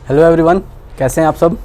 Hello everyone, कैसे हैं आप सब।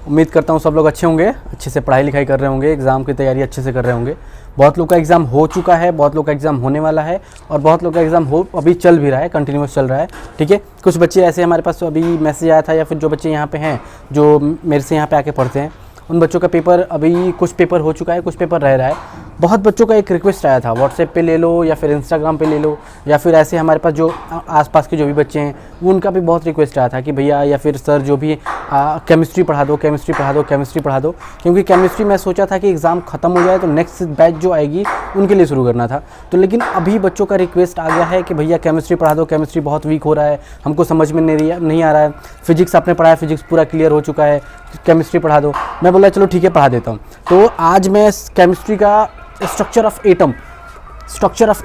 उम्मीद करता हूँ सब लोग अच्छे होंगे, अच्छे से पढ़ाई लिखाई कर रहे होंगे, एग्ज़ाम की तैयारी अच्छे से कर रहे होंगे। बहुत लोग का एग्ज़ाम हो चुका है, बहुत लोग का एग्ज़ाम होने वाला है और बहुत लोग का एग्ज़ाम अभी चल भी रहा है, कंटिन्यूस चल रहा है। ठीक है, कुछ बच्चे ऐसे हमारे पास अभी मैसेज आया था, या फिर जो बच्चे यहाँ पे हैं जो मेरे से यहाँ पे आके पढ़ते हैं, उन बच्चों का पेपर अभी कुछ पेपर हो चुका है, कुछ पेपर रह रहा है। बहुत बच्चों का एक रिक्वेस्ट आया था, व्हाट्सएप पे ले लो या फिर इंस्टाग्राम पे ले लो, या फिर ऐसे हमारे पास जो आसपास के जो भी बच्चे हैं उनका भी बहुत रिक्वेस्ट आया था कि भैया या फिर सर जो भी केमिस्ट्री पढ़ा दो, केमिस्ट्री पढ़ा दो, केमिस्ट्री पढ़ा दो। क्योंकि केमिस्ट्री मैं सोचा था कि एग्ज़ाम ख़त्म हो जाए तो नेक्स्ट बैच जो आएगी उनके लिए शुरू करना था। तो लेकिन अभी बच्चों का रिक्वेस्ट आ गया है कि भैया केमिस्ट्री पढ़ा दो, केमिस्ट्री बहुत वीक हो रहा है, हमको समझ में नहीं आ रहा है। फिजिक्स आपने पढ़ाया, फिजिक्स पूरा क्लियर हो चुका है, केमिस्ट्री पढ़ा दो। मैं बोला चलो ठीक है पढ़ा देता हूँ। तो आज मैं केमिस्ट्री का स्ट्रक्चर ऑफ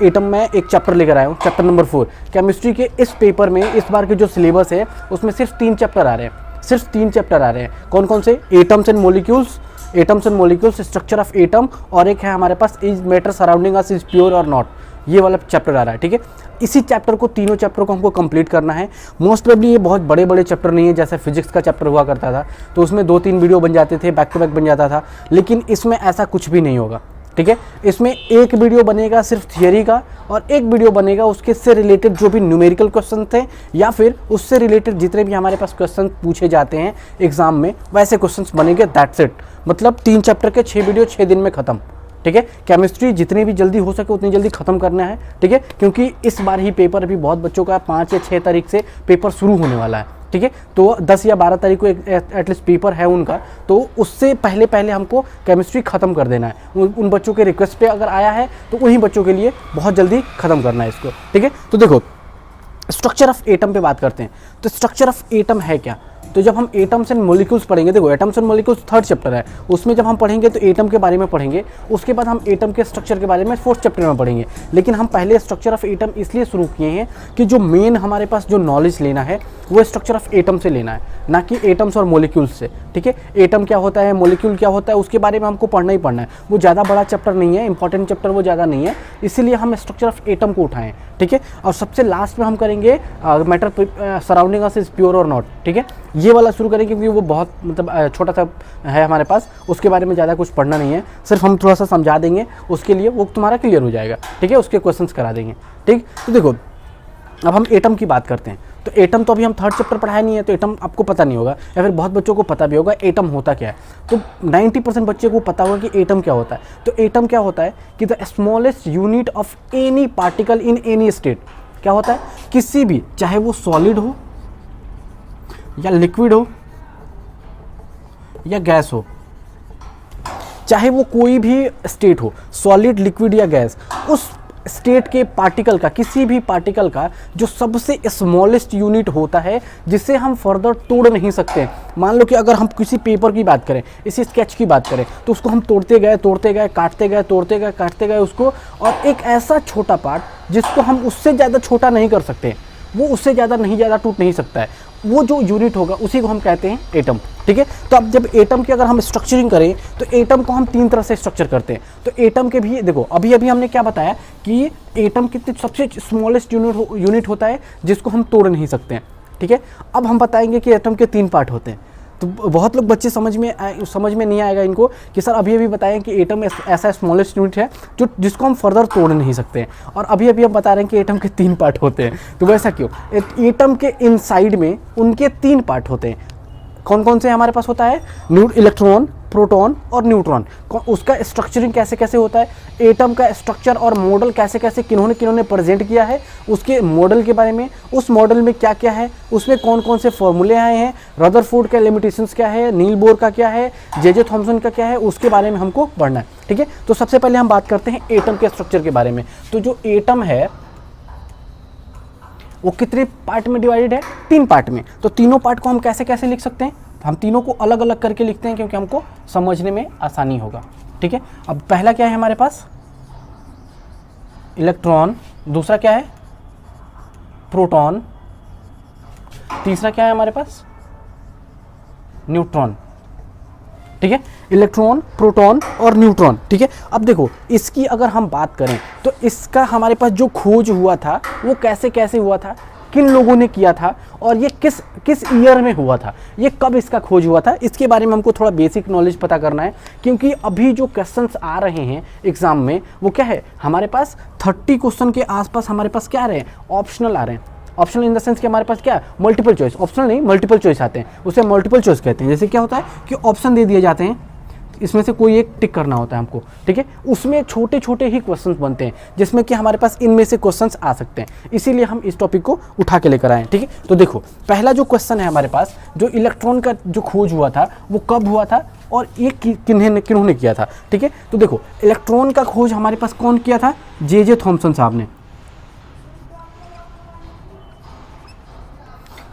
एटम में एक चैप्टर लेकर आया हूँ, चैप्टर नंबर 4। केमिस्ट्री के इस पेपर में इस बार के जो सिलेबस है उसमें सिर्फ 3 चैप्टर आ रहे हैं, सिर्फ 3 चैप्टर आ रहे हैं। कौन कौन से? Atoms and molecules, structure of atom, और एक है हमारे पास is matter surrounding us is pure और नॉट। ये वाला चैप्टर आ रहा है। ठीक है, इसी चैप्टर को, तीनों चैप्टर को हमको कंप्लीट करना है। मोस्ट प्रोबेबली ये बहुत बड़े बड़े चैप्टर नहीं है, जैसे फिजिक्स का चैप्टर हुआ करता था तो उसमें 2-3 वीडियो बन जाते थे, बैक टू बैक बन जाता था। लेकिन इसमें ऐसा कुछ भी नहीं होगा। ठीक है, इसमें एक वीडियो बनेगा सिर्फ थियरी का, और एक वीडियो बनेगा उसके से रिलेटेड जो भी न्यूमेरिकल क्वेश्चन थे, या फिर उससे रिलेटेड जितने भी हमारे पास क्वेश्चन पूछे जाते हैं एग्जाम में, वैसे क्वेश्चंस बनेंगे। That's it. मतलब 3 चैप्टर के 6 वीडियो 6 दिन में खत्म। ठीक है, केमिस्ट्री जितनी भी जल्दी हो सके उतनी जल्दी खत्म करना है। ठीक है, क्योंकि इस बार ही पेपर अभी बहुत बच्चों का 5 या 6 तारीख से पेपर शुरू होने वाला है। ठीक है, तो 10 या 12 तारीख को एटलीस्ट पेपर है उनका, तो उससे पहले हमको केमिस्ट्री ख़त्म कर देना है। उन बच्चों के रिक्वेस्ट पे अगर आया है तो उन्हीं बच्चों के लिए बहुत जल्दी ख़त्म करना है इसको। ठीक है, तो देखो स्ट्रक्चर ऑफ एटम पे बात करते हैं। तो स्ट्रक्चर ऑफ एटम है क्या? तो जब हम एटम्स एंड मॉलिक्यूल्स पढ़ेंगे, देखो atoms and molecules 3rd chapter है, उसमें जब हम पढ़ेंगे तो एटम के बारे में पढ़ेंगे, उसके बाद हम एटम के स्ट्रक्चर के बारे में 4th चैप्टर में पढ़ेंगे। लेकिन हम पहले स्ट्रक्चर ऑफ एटम इसलिए शुरू किए हैं कि जो मेन हमारे पास जो नॉलेज लेना है वो स्ट्रक्चर ऑफ एटम से लेना है, ना कि एटम्स और मॉलिक्यूल्स से। ठीक है, एटम क्या होता है, मॉलिक्यूल क्या होता है, उसके बारे में हमको पढ़ना ही पढ़ना है। वो ज़्यादा बड़ा चैप्टर नहीं है, इंपॉर्टेंट चैप्टर वो ज़्यादा नहीं है, इसीलिए हम स्ट्रक्चर ऑफ एटम को उठाएं। ठीक है, और सबसे लास्ट में हम करेंगे matter surrounding us is pure और नॉट। ठीक है, ये वाला शुरू करेंगे क्योंकि वो बहुत मतलब छोटा सा है हमारे पास, उसके बारे में ज़्यादा कुछ पढ़ना नहीं है, सिर्फ हम थोड़ा सा समझा देंगे, उसके लिए वो तुम्हारा क्लियर हो जाएगा। ठीक है, उसके क्वेश्चंस करा देंगे। ठीक, तो देखो अब हम एटम की बात करते हैं। तो एटम तो अभी हम 3rd चैप्टर पढ़ाया नहीं है, तो एटम आपको पता नहीं होगा, या फिर बहुत बच्चों को पता भी होगा एटम होता क्या है। तो 90% बच्चे को पता होगा कि एटम क्या होता है। तो एटम क्या होता है कि the smallest unit of any particle in any state. क्या होता है? किसी भी, चाहे वो सॉलिड हो या लिक्विड हो या गैस हो, चाहे वो कोई भी स्टेट हो, सॉलिड, लिक्विड या गैस, उस स्टेट के पार्टिकल का, किसी भी पार्टिकल का जो सबसे स्मॉलेस्ट यूनिट होता है, जिसे हम फर्दर तोड़ नहीं सकते। मान लो कि अगर हम किसी पेपर की बात करें, इसी स्केच की बात करें, तो उसको हम तोड़ते गए, काटते गए उसको, और एक ऐसा छोटा पार्ट जिसको हम उससे ज़्यादा छोटा नहीं कर सकते, वो उससे ज़्यादा टूट नहीं सकता है, वो जो यूनिट होगा उसी को हम कहते हैं एटम। ठीक है, तो अब जब एटम की अगर हम स्ट्रक्चरिंग करें तो एटम को हम 3 तरह से स्ट्रक्चर करते हैं। तो एटम के भी देखो, अभी हमने क्या बताया कि एटम कितने सबसे स्मॉलेस्ट यूनिट होता है जिसको हम तोड़ नहीं सकते हैं। ठीक है, अब हम बताएंगे कि एटम के 3 पार्ट होते हैं। तो बहुत लोग बच्चे समझ में नहीं आएगा इनको कि सर अभी बताएं कि एटम ऐसा स्मॉलेस्ट यूनिट है जिसको हम फर्दर तोड़ नहीं सकते हैं, और अभी हम बता रहे हैं कि एटम के 3 पार्ट होते हैं। तो वैसा क्यों? एटम के इनसाइड में उनके 3 पार्ट होते हैं। कौन कौन से हमारे पास होता है? इलेक्ट्रॉन, प्रोटॉन और न्यूट्रॉन। उसका स्ट्रक्चरिंग कैसे कैसे होता है, एटम का स्ट्रक्चर और मॉडल कैसे कैसे किन्होंने प्रेजेंट किया है, उसके मॉडल के बारे में, उस मॉडल में क्या क्या है, उसमें कौन कौन से फॉर्मूले आए हैं, रदरफोर्ड का लिमिटेशंस क्या है, नील बोर का क्या है, जे थॉमसन का क्या है, उसके बारे में हमको पढ़ना है। ठीक है, तो सबसे पहले हम बात करते हैं एटम के स्ट्रक्चर के बारे में। तो जो एटम है वो कितने पार्ट में डिवाइडेड है? 3 पार्ट में। तो तीनों पार्ट को हम कैसे कैसे लिख सकते हैं? हम तीनों को अलग अलग करके लिखते हैं क्योंकि हमको समझने में आसानी होगा। ठीक है, अब पहला क्या है हमारे पास? इलेक्ट्रॉन। दूसरा क्या है? प्रोटॉन। तीसरा क्या है हमारे पास? न्यूट्रॉन। ठीक है, इलेक्ट्रॉन, प्रोटॉन और न्यूट्रॉन। ठीक है, अब देखो इसकी अगर हम बात करें तो इसका हमारे पास जो खोज हुआ था वो कैसे कैसे हुआ था? किन लोगों ने किया था और ये किस किस ईयर में हुआ था, ये कब इसका खोज हुआ था, इसके बारे में हमको थोड़ा बेसिक नॉलेज पता करना है। क्योंकि अभी जो क्वेश्चंस आ रहे हैं एग्जाम में वो क्या है, हमारे पास 30 क्वेश्चन के आसपास हमारे पास क्या आ रहे हैं, ऑप्शनल आ रहे हैं। ऑप्शनल इन द सेंस कि हमारे पास क्या मल्टीपल चॉइस, ऑप्शनल नहीं मल्टीपल चॉइस आते हैं, उसे मल्टीपल चॉइस कहते हैं। जैसे क्या होता है कि ऑप्शन दे दिए जाते हैं, इसमें से कोई एक टिक करना होता है हमको, ठीक है, उसमें छोटे छोटे ही क्वेश्चंस बनते हैं जिसमें कि हमारे पास इनमें से क्वेश्चंस आ सकते हैं, इसीलिए हम इस टॉपिक को उठा के लेकर आए हैं, ठीक है। तो देखो पहला जो क्वेश्चन है हमारे पास, जो इलेक्ट्रॉन का जो खोज हुआ था वो कब हुआ था और ये किन्होंने किया था, ठीक है। तो देखो इलेक्ट्रॉन का खोज हमारे पास कौन किया था, जे थॉमसन साहब ने,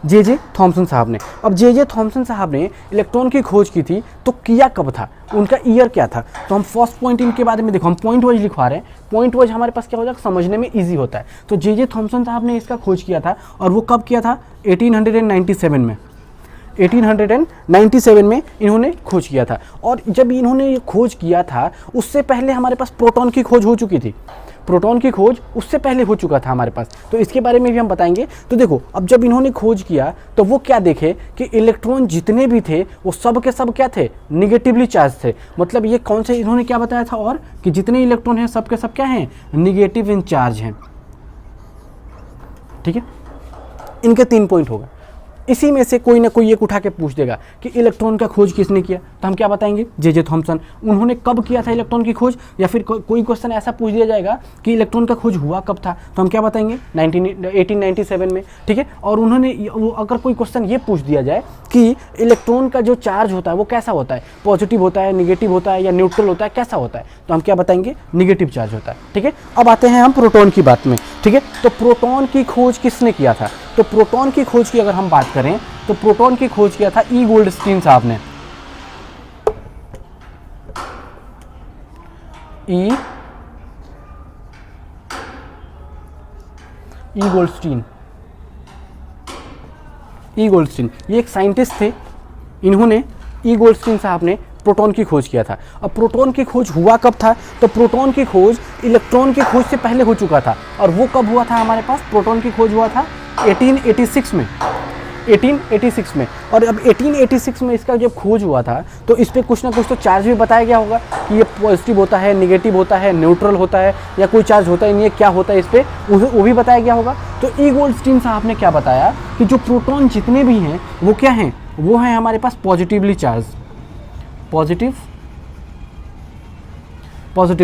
जे थॉमसन साहब ने। अब जे थॉमसन साहब ने इलेक्ट्रॉन की खोज की थी तो किया कब था, उनका ईयर क्या था। तो हम फर्स्ट पॉइंट इनके बारे में देखो, हम पॉइंट वाइज लिखवा रहे हैं, पॉइंट वाइज हमारे पास क्या हो जाएगा, समझने में इजी होता है। तो जे थॉमसन साहब ने इसका खोज किया था और वो कब किया था, 1897 में, 1897 में इन्होंने खोज किया था। और जब इन्होंने ये खोज किया था उससे पहले हमारे पास प्रोटॉन की खोज हो चुकी थी, प्रोटॉन की खोज उससे पहले हो चुका था हमारे पास, तो इसके बारे में भी हम बताएंगे। तो देखो अब जब इन्होंने खोज किया तो वो क्या देखे कि इलेक्ट्रॉन जितने भी थे वो सब के सब क्या थे, निगेटिवली चार्ज थे। मतलब ये कौन से इन्होंने क्या बताया था, और कि जितने इलेक्ट्रॉन हैं सब के सब क्या हैं, निगेटिव इन चार्ज हैं, ठीक है। इनके 3 पॉइंट होगा, इसी में से कोई ना कोई एक उठा के पूछ देगा कि इलेक्ट्रॉन का खोज किसने किया, तो हम क्या बताएंगे, जे थॉमसन। उन्होंने कब किया था इलेक्ट्रॉन की खोज, या फिर कोई क्वेश्चन ऐसा पूछ दिया जाएगा कि इलेक्ट्रॉन का खोज हुआ कब था, तो हम क्या बताएंगे, 1897 में, ठीक है। और उन्होंने अगर कोई क्वेश्चन ये पूछ दिया जाए कि इलेक्ट्रॉन का जो चार्ज होता है वो कैसा होता है, पॉजिटिव होता है, निगेटिव होता है या न्यूट्रल होता है, कैसा होता है, तो हम क्या बताएंगे, निगेटिव चार्ज होता है, ठीक है। अब आते हैं हम प्रोटॉन की बात में, ठीक है। तो प्रोटॉन की खोज किसने किया था, तो प्रोटॉन की खोज की अगर हम बात करें तो प्रोटॉन की खोज किया था ई गोल्डस्टीन साहब ने, ई गोल्डस्टीन, ये एक साइंटिस्ट थे, इन्होंने ई गोल्डस्टीन साहब ने प्रोटॉन की खोज किया था। अब प्रोटॉन की खोज हुआ कब था, तो प्रोटॉन की खोज इलेक्ट्रॉन की खोज से पहले हो चुका था, और वो कब हुआ था हमारे पास, प्रोटॉन की खोज हुआ था 1886 में, 1886 में। और अब 1886 में इसका जब खोज हुआ था तो इस पर कुछ ना कुछ तो चार्ज भी बताया गया होगा कि ये पॉजिटिव होता है, निगेटिव होता है, न्यूट्रल होता है, या कोई चार्ज होता ही नहीं है, क्या होता है इस पर, वो भी बताया गया होगा। तो ई गोल्डस्टीन साहब ने क्या बताया कि जो प्रोटॉन जितने भी हैं वो क्या हैं, वो हैं हमारे पास पॉजिटिवली चार्ज, पॉजिटिव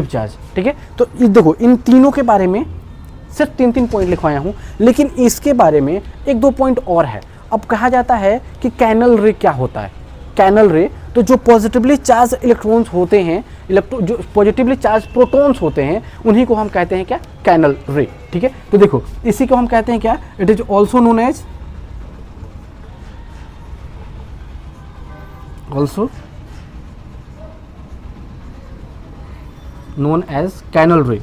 चार्ज, ठीक है। तो देखो इन तीनों के बारे में सिर्फ 3 पॉइंट लिखवाया हूँ, लेकिन इसके बारे में 1-2 पॉइंट और है। अब कहा जाता है कि कैनल रे क्या होता है, कैनल रे, तो जो पॉजिटिवली चार्ज इलेक्ट्रॉन्स होते हैं, जो पॉजिटिवली चार्ज प्रोटॉन्स होते हैं, उन्हीं को हम कहते हैं क्या, कैनल रे, ठीक है। तो देखो इसी को हम कहते हैं क्या, it is also known as canal ray.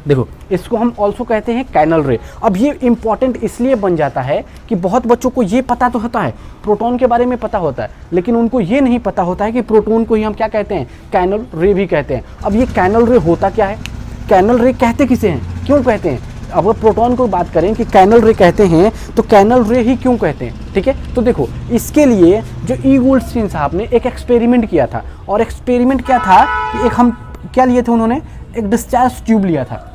देखो इसको हम ऑल्सो कहते हैं कैनल रे। अब ये इंपॉर्टेंट इसलिए बन जाता है कि बहुत बच्चों को ये पता तो होता है, प्रोटॉन के बारे में पता होता है, लेकिन उनको ये नहीं पता होता है कि प्रोटॉन को ही हम क्या कहते हैं, कैनल रे भी कहते हैं। अब ये कैनल रे होता क्या है, कैनल रे कहते किसे हैं, क्यों कहते हैं, अब प्रोटॉन को बात करें कि कैनल रे कहते हैं तो कैनल रे ही क्यों कहते हैं, ठीक है। तो देखो इसके लिए जो ई गोल्डस्टीन साहब ने एक एक्सपेरिमेंट किया था, और एक्सपेरिमेंट क्या था कि एक हम क्या लिए थे, उन्होंने एक डिस्चार्ज ट्यूब लिया था,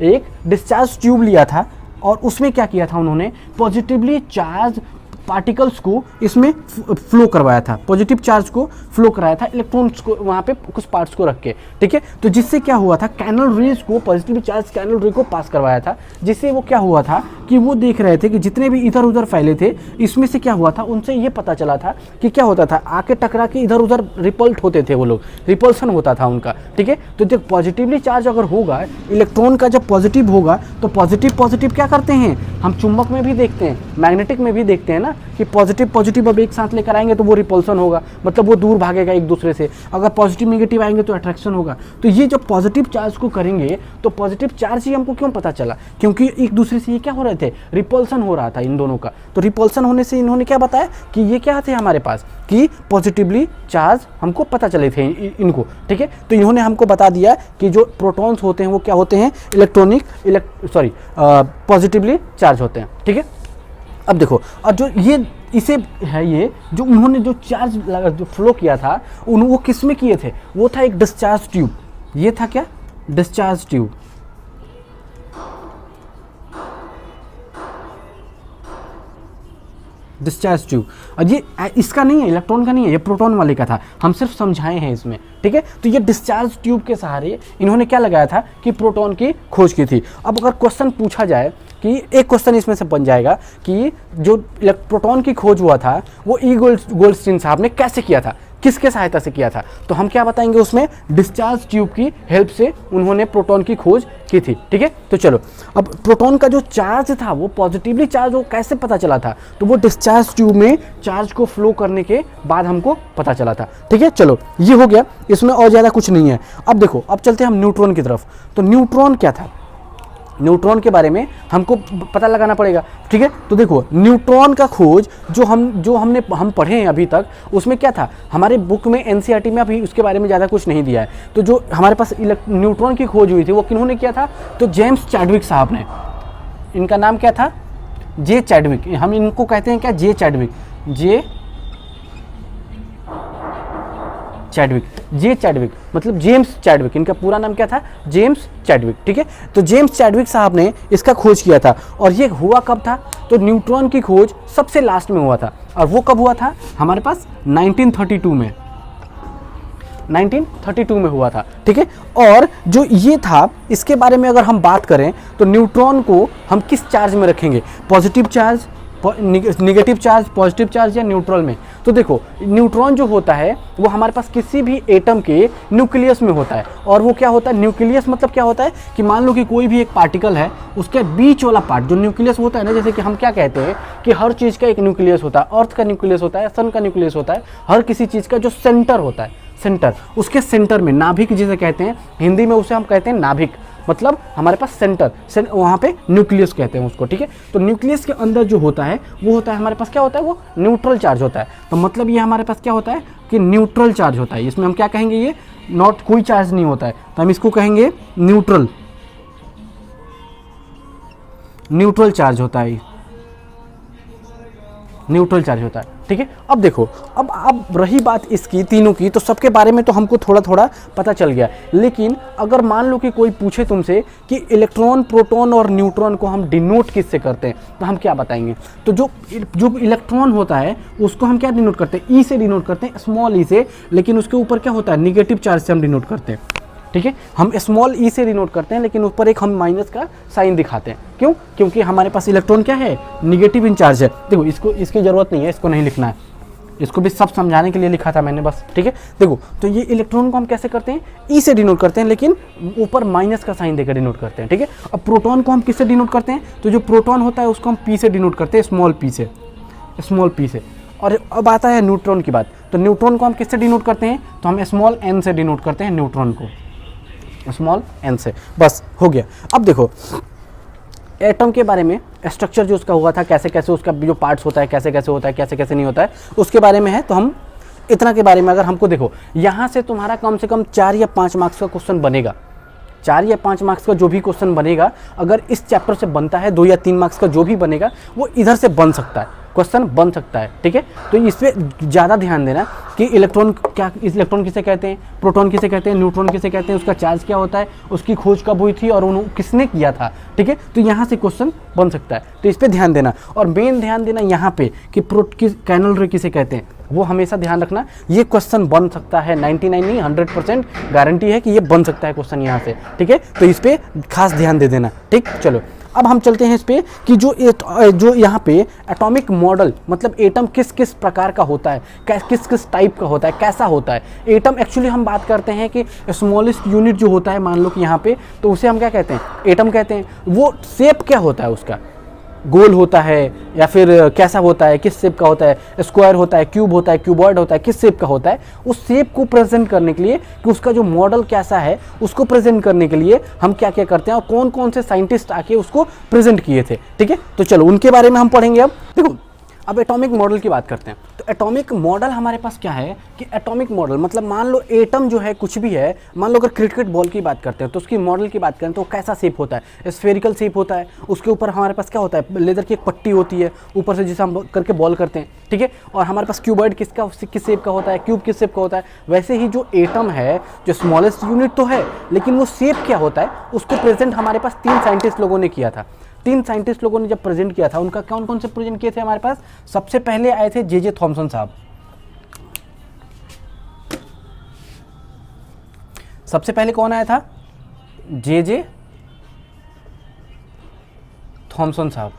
एक डिस्चार्ज ट्यूब लिया था, और उसमें क्या किया था उन्होंने, पॉजिटिवली चार्ज पार्टिकल्स को इसमें फ्लो करवाया था, पॉजिटिव चार्ज को फ्लो कराया था, इलेक्ट्रॉन्स को वहाँ पे कुछ पार्ट्स को रख के, ठीक है। तो जिससे क्या हुआ था, कैनल रेज को, पॉजिटिव चार्ज कैनल रे को पास करवाया था, जिससे वो क्या हुआ था कि वो देख रहे थे कि जितने भी इधर उधर फैले थे, इसमें से क्या हुआ था, उनसे ये पता चला था कि क्या होता था, आके टकरा के इधर उधर रिपल्ट होते थे वो लोग, रिपल्सन होता था उनका, ठीक है। तो जब पॉजिटिवली चार्ज अगर होगा, इलेक्ट्रॉन का जब पॉजिटिव होगा, तो पॉजिटिव क्या करते हैं, हम चुंबक में भी देखते हैं, मैग्नेटिक में भी देखते हैं ना, कि पॉजिटिव अब एक साथ लेकर आएंगे तो वो रिपल्सन होगा, मतलब वो दूर भागेगा एक दूसरे से, अगर पॉजिटिव नेगेटिव आएंगे तो अट्रैक्शन होगा। तो ये जब पॉजिटिव चार्ज को करेंगे तो पॉजिटिव चार्ज ही हमको क्यों पता चला, क्योंकि एक दूसरे से ये क्या हो रहे रहे थे, रिपल्सन हो रहा था इन दोनों का। तो रिपल्सन होने से इन्होंने क्या बताया कि ये क्या थे हमारे पास कि पॉजिटिवली चार्ज हमको पता चले थे इनको, ठीक है। तो इन्होंने हमको बता दिया कि जो प्रोटॉन्स होते हैं वो क्या होते हैं, पॉजिटिवली चार्ज होते हैं, ठीक है। अब देखो, और जो ये इसे है, ये जो उन्होंने जो चार्ज जो फ्लो किया था वो किस में किए थे, वो था एक डिस्चार्ज ट्यूब। ये था क्या, डिस्चार्ज ट्यूब। Discharge tube. और ये इसका नहीं है, इलेक्ट्रॉन का नहीं है, ये प्रोटॉन वाले का था, हम सिर्फ समझाए हैं इसमें, ठीक है। तो ये डिस्चार्ज ट्यूब के सहारे इन्होंने क्या लगाया था कि प्रोटॉन की खोज की थी। अब अगर क्वेश्चन पूछा जाए कि एक क्वेश्चन इसमें से बन जाएगा कि जो प्रोटॉन की खोज हुआ था वो ई गोल्डस्टीन साहब ने कैसे किया था, किसके सहायता से किया था, तो हम क्या बताएंगे उसमें, डिस्चार्ज ट्यूब की हेल्प से उन्होंने प्रोटॉन की खोज की थी, ठीक है। तो चलो, अब प्रोटॉन का जो चार्ज था वो पॉजिटिवली चार्ज, वो कैसे पता चला था, तो वो डिस्चार्ज ट्यूब में चार्ज को फ्लो करने के बाद हमको पता चला था, ठीक है। चलो, ये हो गया, इसमें और ज़्यादा कुछ नहीं है। अब देखो, अब चलते हैं हम न्यूट्रॉन की तरफ। तो न्यूट्रॉन क्या था, न्यूट्रॉन के बारे में हमको पता लगाना पड़ेगा, ठीक है। तो देखो, न्यूट्रॉन का खोज जो हम पढ़े हैं अभी तक, उसमें क्या था, हमारे बुक में एनसीईआरटी में अभी उसके बारे में ज़्यादा कुछ नहीं दिया है। तो जो हमारे पास न्यूट्रॉन की खोज हुई थी वो किन्होंने किया था, तो जेम्स चैडविक साहब ने। इनका नाम क्या था, जे चैडविक, हम इनको कहते हैं क्या, जे चैडविक, जे चैडविक मतलब जेम्स चैडविक, इनका पूरा नाम क्या था, जेम्स चैडविक, ठीक है। तो जेम्स चैडविक साहब ने इसका खोज किया था, और ये हुआ कब था, तो न्यूट्रॉन की खोज सबसे लास्ट में हुआ था, और वो कब हुआ था, हमारे पास 1932 में, 1932 में हुआ था, ठीक है। और जो ये था, इसके बारे में अगर हम बात करें तो न्यूट्रॉन को हम किस चार्ज में रखेंगे, positive charge, negative charge, positive charge या न्यूट्रल में। तो देखो, न्यूट्रॉन जो होता है वो हमारे पास किसी भी एटम के न्यूक्लियस में होता है, और वो क्या होता है, न्यूक्लियस मतलब क्या होता है कि मान लो कि कोई भी एक पार्टिकल है, उसके बीच वाला पार्ट जो न्यूक्लियस होता है ना, जैसे कि हम क्या कहते हैं कि हर चीज़ का एक न्यूक्लियस होता है, अर्थ का न्यूक्लियस होता है, सन का न्यूक्लियस होता है, हर किसी चीज़ का जो सेंटर होता है, सेंटर, उसके सेंटर में नाभिक जिसे कहते हैं, हिंदी में उसे हम कहते हैं नाभिक, मतलब हमारे पास सेंटर वहाँ पे न्यूक्लियस कहते हैं उसको, ठीक है। तो न्यूक्लियस के अंदर जो होता है वो होता है हमारे पास क्या होता है, वो न्यूट्रल चार्ज होता है। तो मतलब ये हमारे पास क्या होता है कि न्यूट्रल चार्ज होता है, इसमें हम क्या कहेंगे, ये नॉट, कोई चार्ज नहीं होता है, तो हम इसको कहेंगे न्यूट्रल चार्ज होता है, न्यूट्रल चार्ज होता है, ठीक है। अब देखो, अब रही बात इसकी तीनों की, तो सबके बारे में तो हमको थोड़ा थोड़ा पता चल गया, लेकिन अगर मान लो कि कोई पूछे तुमसे कि इलेक्ट्रॉन, प्रोटॉन और न्यूट्रॉन को हम डिनोट किससे करते हैं, तो हम क्या बताएंगे, तो जो इलेक्ट्रॉन होता है उसको हम क्या डिनोट करते हैं, ई से डिनोट करते हैं, स्मॉल ई से, लेकिन उसके ऊपर क्या होता है, निगेटिव चार्ज से हम डिनोट करते हैं, ठीक है। हम स्मॉल ई से डिनोट करते हैं, लेकिन ऊपर एक हम माइनस का साइन दिखाते हैं, क्यों, क्योंकि हमारे पास इलेक्ट्रॉन क्या है, निगेटिव इन चार्ज है। देखो, इसको, इसकी ज़रूरत नहीं है, इसको नहीं लिखना है, इसको भी सब समझाने के लिए लिखा था मैंने बस, ठीक है। देखो, तो ये इलेक्ट्रॉन को हम कैसे करते हैं, ई से डिनोट करते हैं, लेकिन ऊपर माइनस का साइन देकर डिनोट करते हैं, ठीक है। अब प्रोटॉन को हम किससे डिनोट करते हैं, तो जो प्रोटॉन होता है उसको हम पी से डिनोट करते हैं, स्मॉल पी से। और अब आता है न्यूट्रॉन की बात, तो न्यूट्रॉन को हम किससे डिनोट करते हैं, तो हम स्मॉल एन से डिनोट करते हैं न्यूट्रॉन को, स्मॉल एन से, बस हो गया। अब देखो, एटम के बारे में स्ट्रक्चर जो उसका हुआ था, कैसे कैसे उसका जो पार्ट्स होता है, कैसे कैसे होता है, कैसे कैसे नहीं होता है, उसके बारे में है। तो हम इतना के बारे में अगर हमको, देखो, यहाँ से तुम्हारा कम से कम 4 या 5 मार्क्स का क्वेश्चन बनेगा, 4 या 5 मार्क्स का जो भी क्वेश्चन बनेगा, अगर इस चैप्टर से बनता है 2 या 3 मार्क्स का जो भी बनेगा, वो इधर से बन सकता है, क्वेश्चन बन सकता है, ठीक है। तो इस पर ज़्यादा ध्यान देना कि इलेक्ट्रॉन किसे कहते हैं, प्रोटॉन किसे कहते हैं, न्यूट्रॉन किसे कहते हैं, उसका चार्ज क्या होता है, उसकी खोज कब हुई थी और उन्होंने किसने किया था, ठीक है। तो यहाँ से क्वेश्चन बन सकता है, तो इस पर ध्यान देना। और मेन ध्यान देना यहाँ पे कि कैनल रे किसे कहते हैं, वो हमेशा ध्यान रखना। ये क्वेश्चन बन सकता है, 99 नहीं 100% गारंटी है कि ये बन सकता है क्वेश्चन यहाँ से, ठीक है। तो इस पर खास ध्यान दे देना, ठीक। चलो, अब हम चलते हैं इस पे कि जो यहाँ पे एटॉमिक मॉडल, मतलब एटम किस किस प्रकार का होता है, किस किस टाइप का होता है, कैसा होता है एटम। एक्चुअली हम बात करते हैं कि स्मॉलेस्ट यूनिट जो होता है, मान लो कि यहाँ पे, तो उसे हम क्या कहते हैं, एटम कहते हैं। वो शेप क्या होता है उसका, गोल होता है या फिर कैसा होता है, किस शेप का होता है, स्क्वायर होता है, क्यूब होता है, क्यूबॉइड होता है, किस शेप का होता है, उस शेप को प्रेजेंट करने के लिए कि उसका जो मॉडल कैसा है उसको प्रेजेंट करने के लिए हम क्या क्या करते हैं और कौन कौन से साइंटिस्ट आके उसको प्रेजेंट किए थे। ठीक है, तो चलो उनके बारे में हम पढ़ेंगे। अब देखो, अब एटॉमिक मॉडल की बात करते हैं। तो एटॉमिक मॉडल हमारे पास क्या है कि एटॉमिक मॉडल मतलब मान लो एटम जो है कुछ भी है, मान लो अगर क्रिकेट बॉल की बात करते हैं तो उसकी मॉडल की बात करें तो कैसा शेप होता है, स्फेरिकल शेप होता है, उसके ऊपर हमारे पास क्या होता है, लेदर की एक पट्टी होती है ऊपर से जिसे हम करके बॉल करते हैं। ठीक है, और हमारे पास क्यूबॉइड किस शेप का होता है, क्यूब किस शेप का होता है। वैसे ही जो एटम है जो स्मॉलेस्ट यूनिट तो है, लेकिन वो शेप क्या होता है उसको प्रेजेंट हमारे पास 3 साइंटिस्ट लोगों ने किया था। 3 साइंटिस्ट लोगों ने जब प्रेजेंट किया था, उनका कौन कौन से प्रेजेंट किए थे हमारे पास। सबसे पहले आए थे जे थॉमसन साहब। सबसे पहले कौन आया था, जे थॉमसन साहब।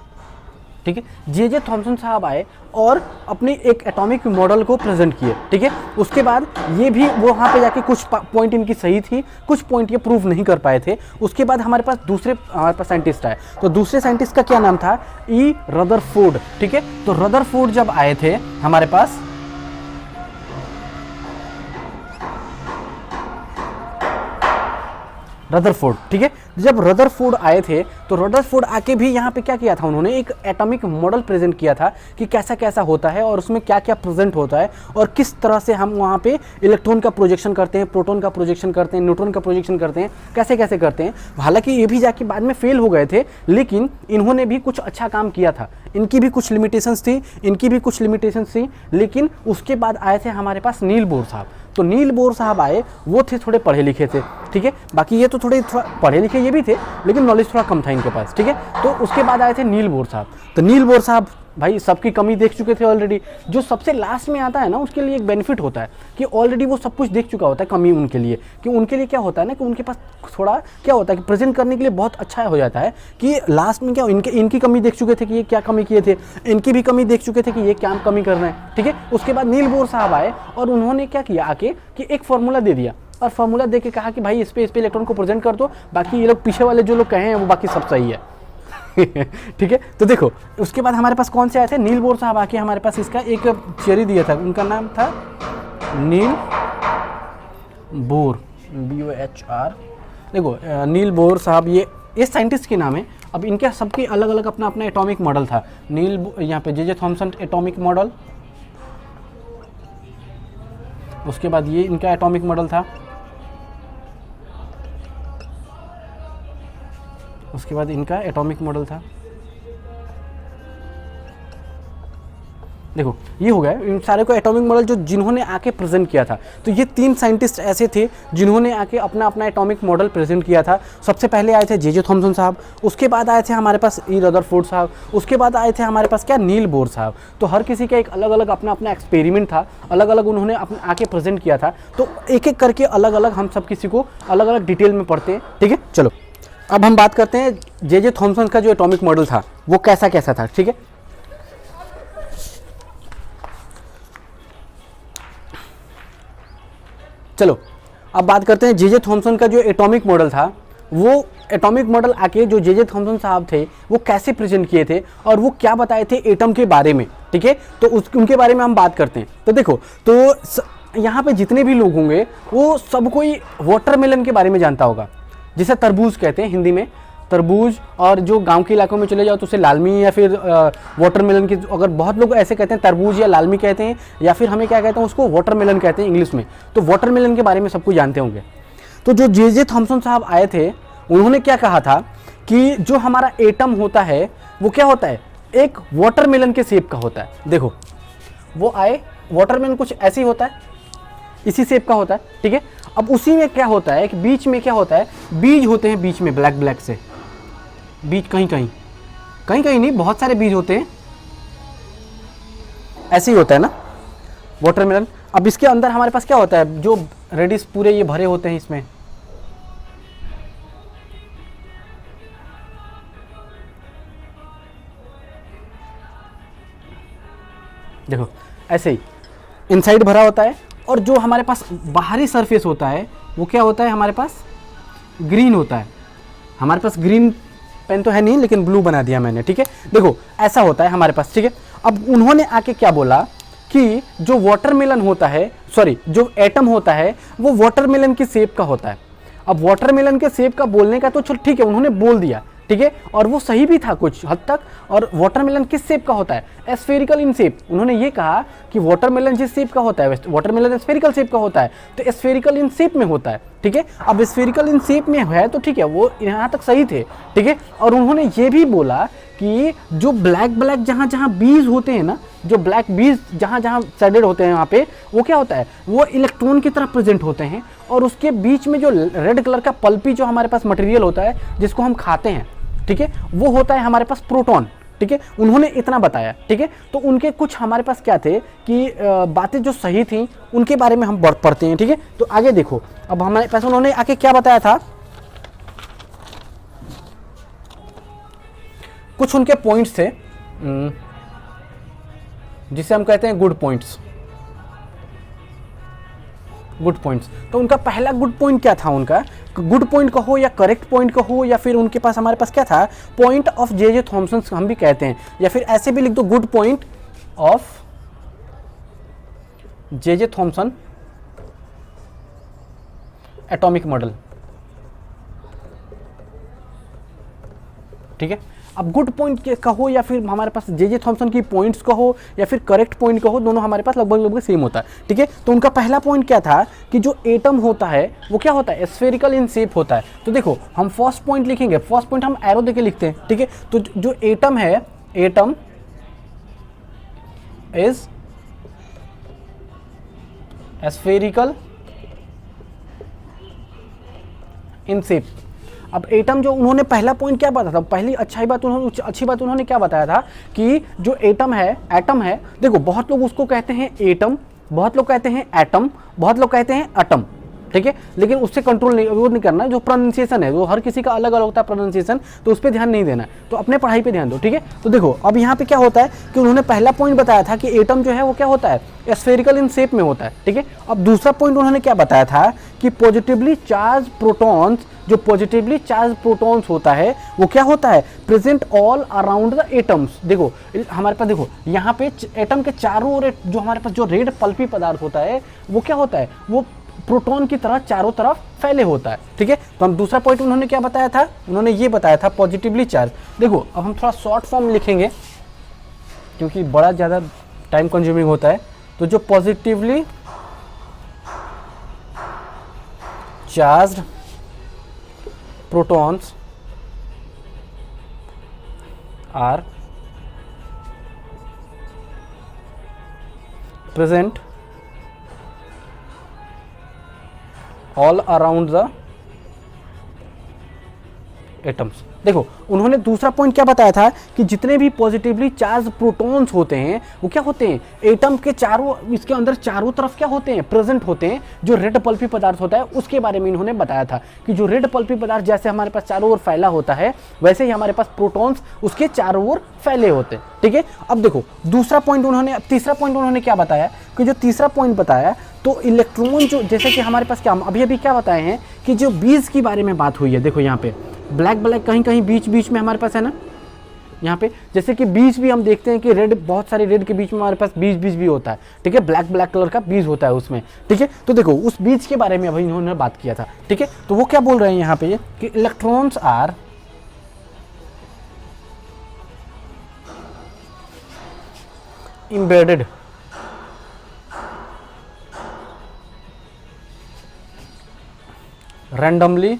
ठीक है, जे थॉमसन साहब आए और अपनी एक एटॉमिक मॉडल को प्रेजेंट किए। ठीक है, उसके बाद ये भी वो वहाँ पे जाके कुछ पॉइंट इनकी सही थी, कुछ पॉइंट ये प्रूव नहीं कर पाए थे। उसके बाद हमारे पास हमारे पास साइंटिस्ट आए। तो दूसरे साइंटिस्ट का क्या नाम था, ई रदरफोर्ड। ठीक है, तो रदरफोर्ड जब आए थे हमारे पास, रदरफोर्ड। ठीक है, जब रदरफोर्ड आए थे तो रदरफोर्ड आके भी यहाँ पे क्या किया था, उन्होंने एक एटॉमिक मॉडल प्रेजेंट किया था कि कैसा कैसा होता है और उसमें क्या क्या प्रेजेंट होता है और किस तरह से हम वहाँ पे इलेक्ट्रॉन का प्रोजेक्शन करते हैं, प्रोटॉन का प्रोजेक्शन करते हैं, न्यूट्रॉन का प्रोजेक्शन करते हैं, कैसे कैसे करते हैं। हालांकि ये भी जाके बाद में फेल हो गए थे, लेकिन इन्होंने भी कुछ अच्छा काम किया था। इनकी भी कुछ लिमिटेशंस थी, लेकिन उसके बाद आए थे हमारे पास नील बोर साहब। तो नील बोर साहब आए, वो थे थोड़े पढ़े लिखे थे। ठीक है, बाकी ये तो थोड़ा पढ़े लिखे ये भी थे, लेकिन नॉलेज थोड़ा कम था इनके पास। ठीक है, तो उसके बाद आए थे नील बोर साहब। तो नील बोर साहब भाई सबकी कमी देख चुके थे ऑलरेडी। जो सबसे लास्ट में आता है ना, उसके लिए एक बेनिफिट होता है कि ऑलरेडी वो सब कुछ देख चुका होता है। कमी उनके लिए कि उनके लिए क्या होता है ना कि उनके पास थोड़ा क्या होता है कि प्रेजेंट करने के लिए बहुत अच्छा हो जाता है कि लास्ट में क्या इनकी कमी देख चुके थे कि ये क्या कमी किए थे, इनकी भी कमी देख चुके थे कि ये क्या कमी कर रहे हैं। ठीक है, उसके बाद नील बोर साहब आए और उन्होंने क्या किया आके कि एक फॉर्मूला दे दिया और फॉर्मूला दे के कहा कि भाई इस पे इलेक्ट्रॉन को प्रेजेंट कर दो, बाकी ये लोग पीछे वाले जो लोग कहे हैं वो बाकी सब सही है। ठीक है, तो देखो उसके बाद हमारे पास कौन से आए थे, नील बोर साहब आके हमारे पास इसका एक थियरी दिया था, उनका नाम था नील बोर, BOHR। देखो नील बोर साहब ये साइंटिस्ट के नाम है। अब इनके सबके अलग अलग अपना अपना एटॉमिक मॉडल था। यहाँ पे जे थॉमसन एटॉमिक मॉडल, उसके बाद ये इनका एटॉमिक मॉडल था, उसके बाद इनका एटॉमिक मॉडल था। देखो ये हो गया इन सारे को एटॉमिक मॉडल जो जिन्होंने आके प्रेजेंट किया था। तो ये 3 साइंटिस्ट ऐसे थे जिन्होंने आके अपना अपना एटॉमिक मॉडल प्रेजेंट किया था। सबसे पहले आए थे जे थॉमसन साहब, उसके बाद आए थे हमारे पास ई रदरफोर्ड साहब, उसके बाद आए थे हमारे पास क्या, नील बोर साहब। तो हर किसी का एक अलग अलग अपना अपना एक्सपेरिमेंट था, अलग अलग उन्होंने अपने आके प्रेजेंट किया था। तो एक एक करके अलग अलग हम सब किसी को अलग अलग डिटेल में पढ़ते हैं। ठीक है, चलो अब हम बात करते हैं जे थॉमसन का जो एटॉमिक मॉडल था वो कैसा कैसा था। ठीक है, चलो अब बात करते हैं जे थॉमसन का जो एटॉमिक मॉडल था। वो एटॉमिक मॉडल आके जो जे थॉमसन साहब थे वो कैसे प्रेजेंट किए थे और वो क्या बताए थे एटम के बारे में। ठीक है, तो उनके बारे में हम बात करते हैं। तो देखो, तो यहाँ पे जितने भी लोग होंगे वो सब कोई वाटरमेलन के बारे में जानता होगा, जिसे तरबूज कहते हैं हिंदी में, तरबूज। और जो गांव के इलाकों में चले जाओ तो उसे लालमी या फिर वाटरमेलन की, अगर बहुत लोग ऐसे कहते हैं तरबूज या लालमी कहते हैं, या फिर हमें क्या कहते हैं उसको वाटरमेलन कहते हैं इंग्लिश में। तो वाटरमेलन के बारे में सब कुछ जानते होंगे। तो जो जे थॉमसन साहब आए थे उन्होंने क्या कहा था कि जो हमारा एटम होता है वो क्या होता है, एक वाटरमेलन के शेप का होता है। देखो वो आए, वाटरमेलन कुछ ऐसे ही होता है, इसी शेप का होता है। ठीक है, अब उसी में क्या होता है कि बीच में क्या होता है, बीज होते हैं बीच में ब्लैक ब्लैक से, बीज कहीं कहीं नहीं, बहुत सारे बीज होते हैं, ऐसे ही होता है ना वाटरमेलन। अब इसके अंदर हमारे पास क्या होता है, जो रेडिस पूरे ये भरे होते हैं इसमें, देखो ऐसे ही इनसाइड भरा होता है। और जो हमारे पास बाहरी सरफेस होता है वो क्या होता है, हमारे पास ग्रीन होता है। हमारे पास ग्रीन पेन तो है नहीं लेकिन ब्लू बना दिया मैंने, ठीक है। देखो ऐसा होता है हमारे पास, ठीक है। अब उन्होंने आके क्या बोला कि जो वाटरमेलन होता है, सॉरी जो एटम होता है वो वाटरमेलन की शेप का होता है। अब वाटरमेलन के शेप का बोलने का तो चलो ठीक है, उन्होंने बोल दिया, ठीक है, और वो सही भी था कुछ हद तक। और वाटरमेलन किस शेप का होता है? Spherical in shape. उन्होंने ये कहा कि वाटरमेलन जिस शेप का होता है, वाटरमेलन स्फेरिकल शेप का होता है, तो स्फेरिकल इन शेप में होता है, ठीक है। अब स्फेरिकल इन शेप में है तो ठीक है, वो यहाँ तक सही थे, ठीक है। और उन्होंने ये भी बोला कि जो ब्लैक ब्लैक जहाँ जहाँ बीज होते हैं ना, जो ब्लैक बीज जहाँ जहाँ शेडेड होते हैं वहाँ पे, वो क्या होता है, वो इलेक्ट्रॉन की तरह प्रेजेंट होते हैं। और उसके बीच में जो रेड कलर का पल्पी जो हमारे पास मटेरियल होता है जिसको हम खाते हैं, ठीक है, वो होता है हमारे पास प्रोटॉन, ठीक है। उन्होंने इतना बताया, ठीक है। तो उनके कुछ हमारे पास क्या थे कि बातें जो सही थी उनके बारे में हम पढ़ते हैं, ठीक है। तो आगे देखो, अब हमारे पास उन्होंने आगे क्या बताया था, कुछ उनके पॉइंट्स थे जिसे हम कहते हैं गुड पॉइंट्स, गुड पॉइंट्स। तो उनका पहला गुड पॉइंट क्या था, उनका गुड पॉइंट कहो या करेक्ट पॉइंट कहो, या फिर उनके पास हमारे पास क्या था, पॉइंट ऑफ जे थॉमसन हम भी कहते हैं, या फिर ऐसे भी लिख दो good point of J Thomson atomic model, ठीक है। अब गुड पॉइंट कहो या फिर हमारे पास जे थॉमसन की पॉइंट्स कहो या फिर करेक्ट पॉइंट कहो, दोनों हमारे पास लगभग सेम होता है, ठीक है। तो उनका पहला पॉइंट क्या था कि जो एटम होता है वो क्या होता है, स्फेरिकल इन शेप होता है। तो देखो हम फर्स्ट पॉइंट लिखेंगे, फर्स्ट पॉइंट हम एरो देके लिखते हैं, ठीक है। तो जो एटम है, atom is spherical in shape. अब एटम जो उन्होंने पहला पॉइंट क्या बताया था, पहली अच्छी बात उन्होंने क्या बताया था कि जो एटम है, देखो बहुत लोग उसको कहते हैं एटम, बहुत लोग कहते हैं एटम, बहुत लोग कहते हैं अटम, ठीक है। लेकिन उससे कंट्रोल नहीं करना, जो प्रोनाउंसिएशन है वो हर किसी का अलग अलग होता है प्रोनाउंसिएशन, तो उस पर ध्यान नहीं देना है, तो अपने पढ़ाई पे ध्यान दो, ठीक है। तो देखो अब यहाँ पे क्या होता है कि उन्होंने पहला पॉइंट बताया था कि एटम जो है वो क्या होता है, स्फेरिकल इन शेप में होता है, ठीक है। अब दूसरा पॉइंट उन्होंने क्या बताया था कि पॉजिटिवली चार्ज प्रोटॉन्स, जो पॉजिटिवली चार्ज प्रोटॉन्स होता है वो क्या होता है, present all around the atoms. देखो हमारे पास देखो यहाँ पे एटम के चारों ओर जो हमारे पास जो रेड पल्पी पदार्थ होता है वो क्या होता है, वो प्रोटॉन की तरह चारों तरफ फैले होता है, ठीक है। तो हम दूसरा पॉइंट उन्होंने क्या बताया था, उन्होंने ये बताया था पॉजिटिवली चार्ज। देखो अब हम थोड़ा शॉर्ट फॉर्म लिखेंगे क्योंकि बड़ा ज़्यादा टाइम कंज्यूमिंग होता है। तो जो positively charged protons are present all around the atoms. देखो उन्होंने दूसरा पॉइंट क्या बताया था कि जितने भी पॉजिटिवली चार्ज प्रोटॉन्स होते हैं वो क्या होते हैं, एटम के चारों, इसके अंदर चारों तरफ क्या होते हैं, प्रेजेंट होते हैं। जो रेड पल्पी पदार्थ होता है उसके बारे में इन्होंने बताया था कि जो रेड पल्पी पदार्थ जैसे हमारे पास चारों ओर फैला होता है वैसे ही हमारे पास प्रोटॉन्स उसके चारों ओर फैले होते हैं, ठीक है। अब देखो दूसरा पॉइंट उन्होंने, तीसरा पॉइंट उन्होंने क्या बताया कि जो तीसरा पॉइंट बताया तो इलेक्ट्रॉन जो, जैसे कि हमारे पास क्या अभी क्या बताए हैं कि जो बीज के बारे में बात हुई है, देखो यहाँ पे ब्लैक ब्लैक कहीं कहीं बीच बीच में हमारे पास है ना, यहाँ पे जैसे कि बीज भी हम देखते हैं कि रेड, बहुत सारे रेड के बीच में हमारे पास बीज भी होता है, ठीक है। ब्लैक ब्लैक कलर का बीज होता है उसमें, ठीक है। तो देखो उस बीज के बारे में अभी इन्होंने बात किया था, ठीक है। तो वो क्या बोल रहे हैं यहाँ पे कि electrons are embedded randomly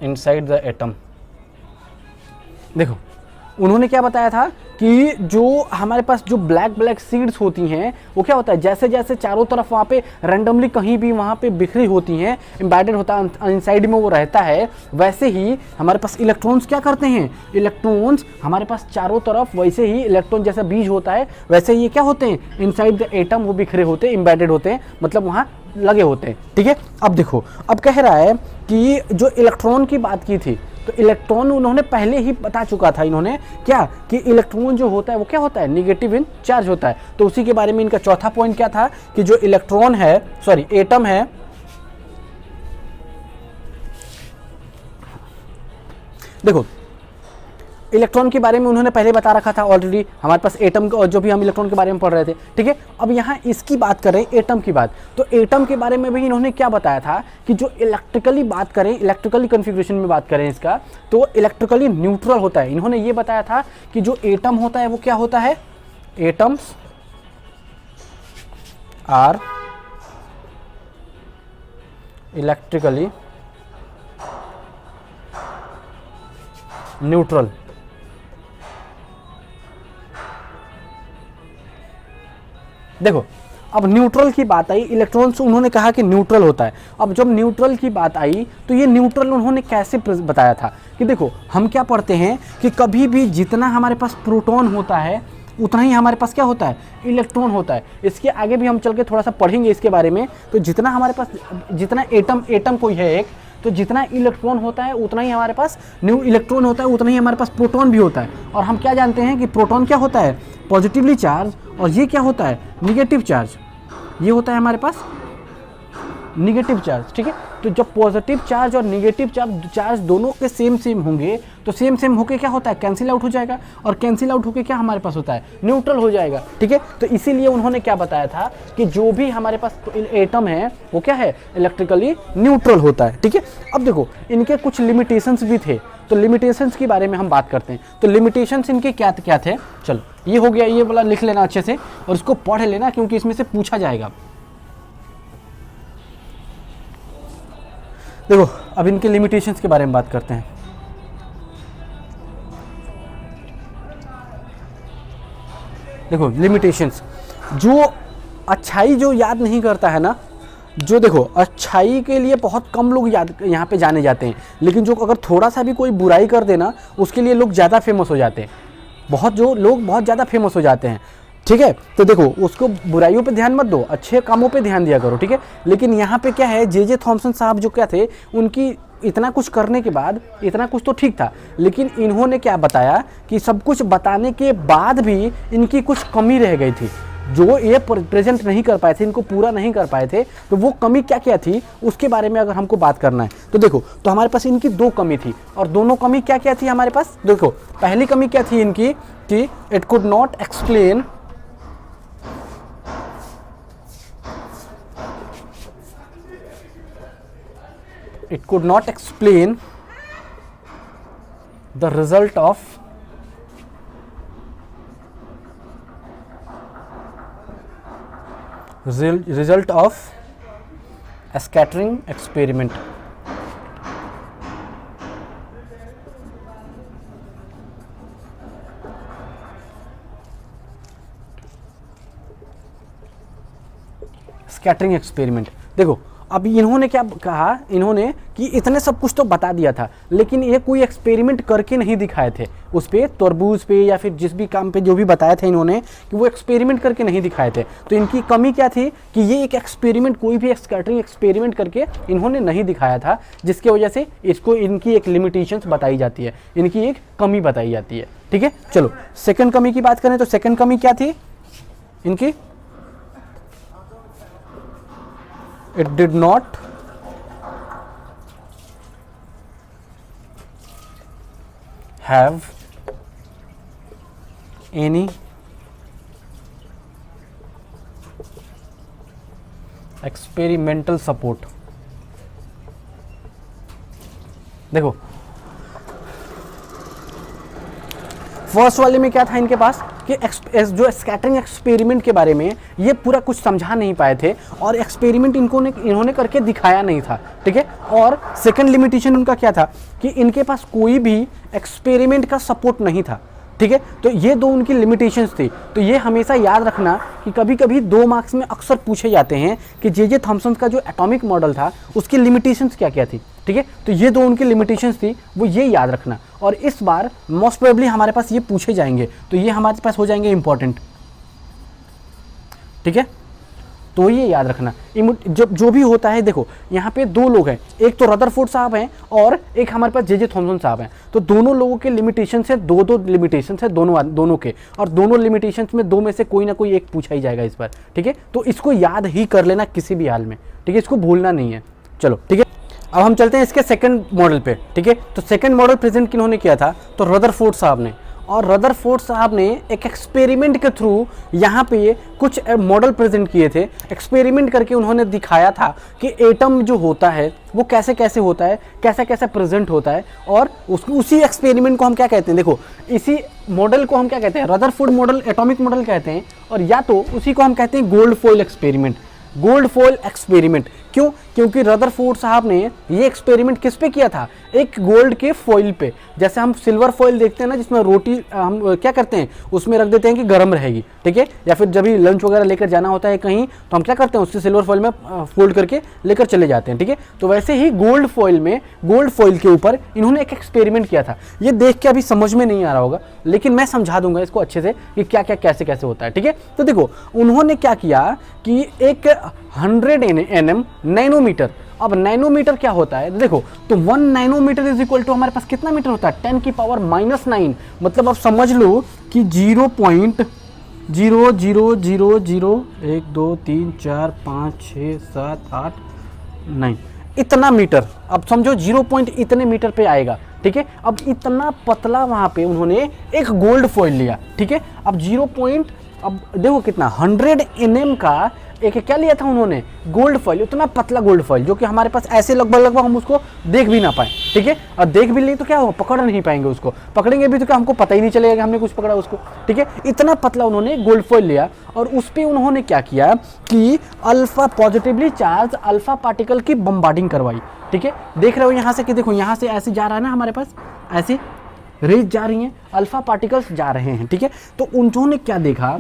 inside the atom। देखो उन्होंने क्या बताया था कि जो हमारे पास जो ब्लैक ब्लैक सीड्स होती हैं वो क्या होता है, जैसे जैसे चारों तरफ वहाँ पे रैंडमली कहीं भी वहाँ पे बिखरी होती हैं, एम्बेडेड होता है, इनसाइड में वो रहता है, वैसे ही हमारे पास इलेक्ट्रॉन्स क्या करते हैं, इलेक्ट्रॉन्स हमारे पास चारों तरफ वैसे ही इलेक्ट्रॉन जैसा बीज होता है वैसे ही ये क्या होते हैं, इनसाइड द एटम वो बिखरे होते हैं, एम्बेडेड होते हैं, मतलब वहाँ लगे होते हैं, ठीक है। अब देखो अब कह रहा है कि जो इलेक्ट्रॉन की बात की थी तो इलेक्ट्रॉन उन्होंने पहले ही बता चुका था, इन्होंने क्या कि इलेक्ट्रॉन जो होता है वो क्या होता है, निगेटिव इन चार्ज होता है। तो उसी के बारे में इनका चौथा पॉइंट क्या था कि जो इलेक्ट्रॉन है, सॉरी एटम है, देखो इलेक्ट्रॉन के बारे में उन्होंने पहले बता रखा था ऑलरेडी, हमारे पास एटम और जो भी हम इलेक्ट्रॉन के बारे में पढ़ रहे थे, ठीक है। अब यहाँ इसकी बात करें एटम की बात, तो एटम के बारे में भी इन्होंने क्या बताया था कि जो इलेक्ट्रिकली बात करें, इलेक्ट्रिकली कन्फिग्रेशन में बात करें इसका, तो इलेक्ट्रिकली न्यूट्रल होता है। इन्होंने ये बताया था कि जो एटम होता है वो क्या होता है, एटम्स आर इलेक्ट्रिकली न्यूट्रल। देखो अब न्यूट्रल की बात आई, इलेक्ट्रॉन्स उन्होंने कहा कि न्यूट्रल होता है। अब जब न्यूट्रल की बात आई तो ये न्यूट्रल उन्होंने कैसे बताया था कि देखो हम क्या पढ़ते हैं कि कभी भी जितना हमारे पास प्रोटॉन होता है उतना ही हमारे पास क्या होता है, इलेक्ट्रॉन होता है। इसके आगे भी हम चल के थोड़ा सा पढ़ेंगे इसके बारे में। तो जितना हमारे पास, जितना एटम कोई है एक, तो जितना इलेक्ट्रॉन होता है उतना ही हमारे पास न्यू इलेक्ट्रॉन होता है, उतना ही हमारे पास प्रोटॉन भी होता है। और हम क्या जानते हैं कि प्रोटॉन क्या होता है, पॉजिटिवली चार्ज, और ये क्या होता है, निगेटिव चार्ज। ये होता है हमारे पास निगेटिव चार्ज, ठीक है। तो जब पॉजिटिव चार्ज और निगेटिव चार्ज दोनों के सेम होंगे तो सेम होके क्या होता है, कैंसिल आउट हो जाएगा, और कैंसिल आउट होके क्या हमारे पास होता है, न्यूट्रल हो जाएगा, ठीक है। तो इसीलिए उन्होंने क्या बताया था कि जो भी हमारे पास एटम है वो क्या है, इलेक्ट्रिकली न्यूट्रल होता है, ठीक है। अब देखो इनके कुछ लिमिटेशंस भी थे, तो लिमिटेशंस के बारे में हम बात करते हैं। तो लिमिटेशंस इनके क्या क्या थे, चलो ये हो गया, ये वाला लिख लेना अच्छे से और इसको पढ़ लेना क्योंकि इसमें से पूछा जाएगा। देखो अब इनके लिमिटेशंस के बारे में बात करते हैं। देखो लिमिटेशंस, जो अच्छाई जो याद नहीं करता है ना, जो देखो अच्छाई के लिए बहुत कम लोग याद यहाँ पे जाने जाते हैं, लेकिन जो अगर थोड़ा सा भी कोई बुराई कर देना उसके लिए लोग ज़्यादा फेमस हो जाते हैं, जो लोग बहुत ज़्यादा फेमस हो जाते हैं, ठीक है। तो देखो उसको बुराइयों पे ध्यान मत दो, अच्छे कामों पे ध्यान दिया करो, ठीक है। लेकिन यहाँ पे क्या है, जे थॉमसन साहब जो क्या थे, उनकी इतना कुछ करने के बाद, इतना कुछ तो ठीक था, लेकिन इन्होंने क्या बताया कि सब कुछ बताने के बाद भी इनकी कुछ कमी रह गई थी, जो ये प्रेजेंट नहीं कर पाए थे, इनको पूरा नहीं कर पाए थे। तो वो कमी क्या क्या थी उसके बारे में अगर हमको बात करना है तो देखो, तो हमारे पास इनकी दो कमी थी, और दोनों कमी क्या क्या थी हमारे पास। देखो पहली कमी क्या थी इनकी कि it could not explain the result of a scattering experiment। Scattering experiment, देखो अब इन्होंने क्या कहा, इन्होंने कि इतने सब कुछ तो बता दिया था, लेकिन ये कोई एक्सपेरिमेंट करके नहीं दिखाए थे उस पे, तरबूज पे या फिर जिस भी काम पे जो भी बताया था इन्होंने, कि वो एक्सपेरिमेंट करके नहीं दिखाए थे। तो इनकी कमी क्या थी कि ये एक एक्सपेरिमेंट, कोई भी स्कैटरिंग एक्सपेरिमेंट करके इन्होंने नहीं दिखाया था, जिसकी वजह से इसको इनकी एक लिमिटेशंस बताई जाती है, इनकी एक कमी बताई जाती है, ठीक है। चलो सेकेंड कमी की बात करें तो सेकेंड कमी क्या थी इनकी, it did not have any experimental support। देखो फर्स्ट वाले में क्या था इनके पास कि जो स्कैटरिंग एक्सपेरिमेंट के बारे में ये पूरा कुछ समझा नहीं पाए थे, और एक्सपेरिमेंट इन्होंने करके दिखाया नहीं था, ठीक है। और सेकंड लिमिटेशन उनका क्या था कि इनके पास कोई भी एक्सपेरिमेंट का सपोर्ट नहीं था, ठीक है। तो ये दो उनकी लिमिटेशंस थी। तो ये हमेशा याद रखना कि कभी कभी 2 मार्क्स में अक्सर पूछे जाते हैं कि जे थॉमसन का जो एटॉमिक मॉडल था उसकी लिमिटेशंस क्या क्या थी, ठीक है। तो ये दो उनकी लिमिटेशंस थी, वो ये याद रखना। और इस बार मोस्ट प्रोबेबली हमारे पास ये पूछे जाएंगे, तो ये हमारे पास हो जाएंगे इंपॉर्टेंट, ठीक है। तो ये याद रखना। जो भी होता है, देखो यहाँ पे दो लोग हैं, एक तो रदरफोर्ड साहब हैं और एक हमारे पास जे थॉमसन साहब हैं। तो दोनों लोगों के लिमिटेशन है, दो लिमिटेशन है दोनों के, और दोनों लिमिटेशन में दो में से कोई ना कोई एक पूछा ही जाएगा इस बार, ठीक है। तो इसको याद ही कर लेना किसी भी हाल में, ठीक है, इसको भूलना नहीं है। चलो ठीक है, अब हम चलते हैं इसके सेकंड मॉडल पे, ठीक है। तो सेकंड मॉडल प्रेजेंट किन्होंने किया था, तो रदरफोर्ड साहब ने। और रदरफोर्ड साहब ने एक एक्सपेरिमेंट के थ्रू यहाँ पे कुछ मॉडल प्रेजेंट किए थे। एक्सपेरिमेंट करके उन्होंने दिखाया था कि एटम जो होता है वो कैसे कैसे होता है, कैसे कैसे प्रेजेंट होता है। और उसी एक्सपेरिमेंट को हम क्या कहते हैं, देखो इसी मॉडल को हम क्या कहते हैं, रदरफोर्ड मॉडल, एटॉमिक मॉडल कहते हैं। और या तो उसी को हम कहते हैं gold foil experiment. Gold foil experiment क्यों? क्योंकि रदरफोर्ड साहब ने ये एक्सपेरिमेंट किस पे किया था, एक गोल्ड के फॉइल पे। जैसे हम सिल्वर फॉइल देखते हैं ना, जिसमें रोटी हम क्या करते हैं, उसमें रख देते हैं कि गर्म रहेगी, ठीक है। या फिर जब भी लंच वगैरह लेकर जाना होता है कहीं, तो हम क्या करते हैं, उससे सिल्वर फॉइल में फोल्ड करके लेकर चले जाते हैं, ठीक है। तो वैसे ही गोल्ड फॉइल में, गोल्ड फॉइल के ऊपर इन्होंने एक एक्सपेरिमेंट किया था। ये देख के अभी समझ में नहीं आ रहा होगा, लेकिन मैं समझा दूंगा इसको अच्छे से कि क्या क्या कैसे कैसे होता है, ठीक है। तो देखो उन्होंने क्या किया कि एक 100 nm नैनोमीटर। अब नैनोमीटर क्या होता है, देखो तो 1 नैनोमीटर इज इक्वल टू हमारे पास कितना मीटर होता है, 10 की पावर -9। मतलब अब समझ लो कि 0.00001 2 3 4 5 6 7 8 9 इतना मीटर। अब समझो 0 पॉइंट इतने मीटर पे आएगा, ठीक है। अब इतना पतला वहां पे उन्होंने एक गोल्ड फॉइल लिया, ठीक है। अब 0 पॉइंट, अब देखो कितना 100 nm का एक क्या लिया था उन्होंने, गोल्ड फॉइल। उतना पतला गोल्ड फॉइल जो कि हमारे पास ऐसे लगभग हम उसको देख भी ना पाए, ठीक है। और देख भी नहीं तो क्या हो, पकड़ नहीं पाएंगे उसको, पकड़ेंगे भी तो क्या हमको पता ही नहीं चलेगा कि हमने कुछ पकड़ा उसको, ठीक है। इतना पतला उन्होंने गोल्ड फॉइल लिया और उस पर उन्होंने क्या किया कि alpha positively charge alpha particle की बम्बार्डिंग करवाई, ठीक है। देख रहे हो यहाँ से कि देखो यहाँ से ऐसे जा रहा है ना, हमारे पास ऐसी रेज जा रही हैं, अल्फा पार्टिकल्स जा रहे हैं, ठीक है। तो उन्होंने क्या देखा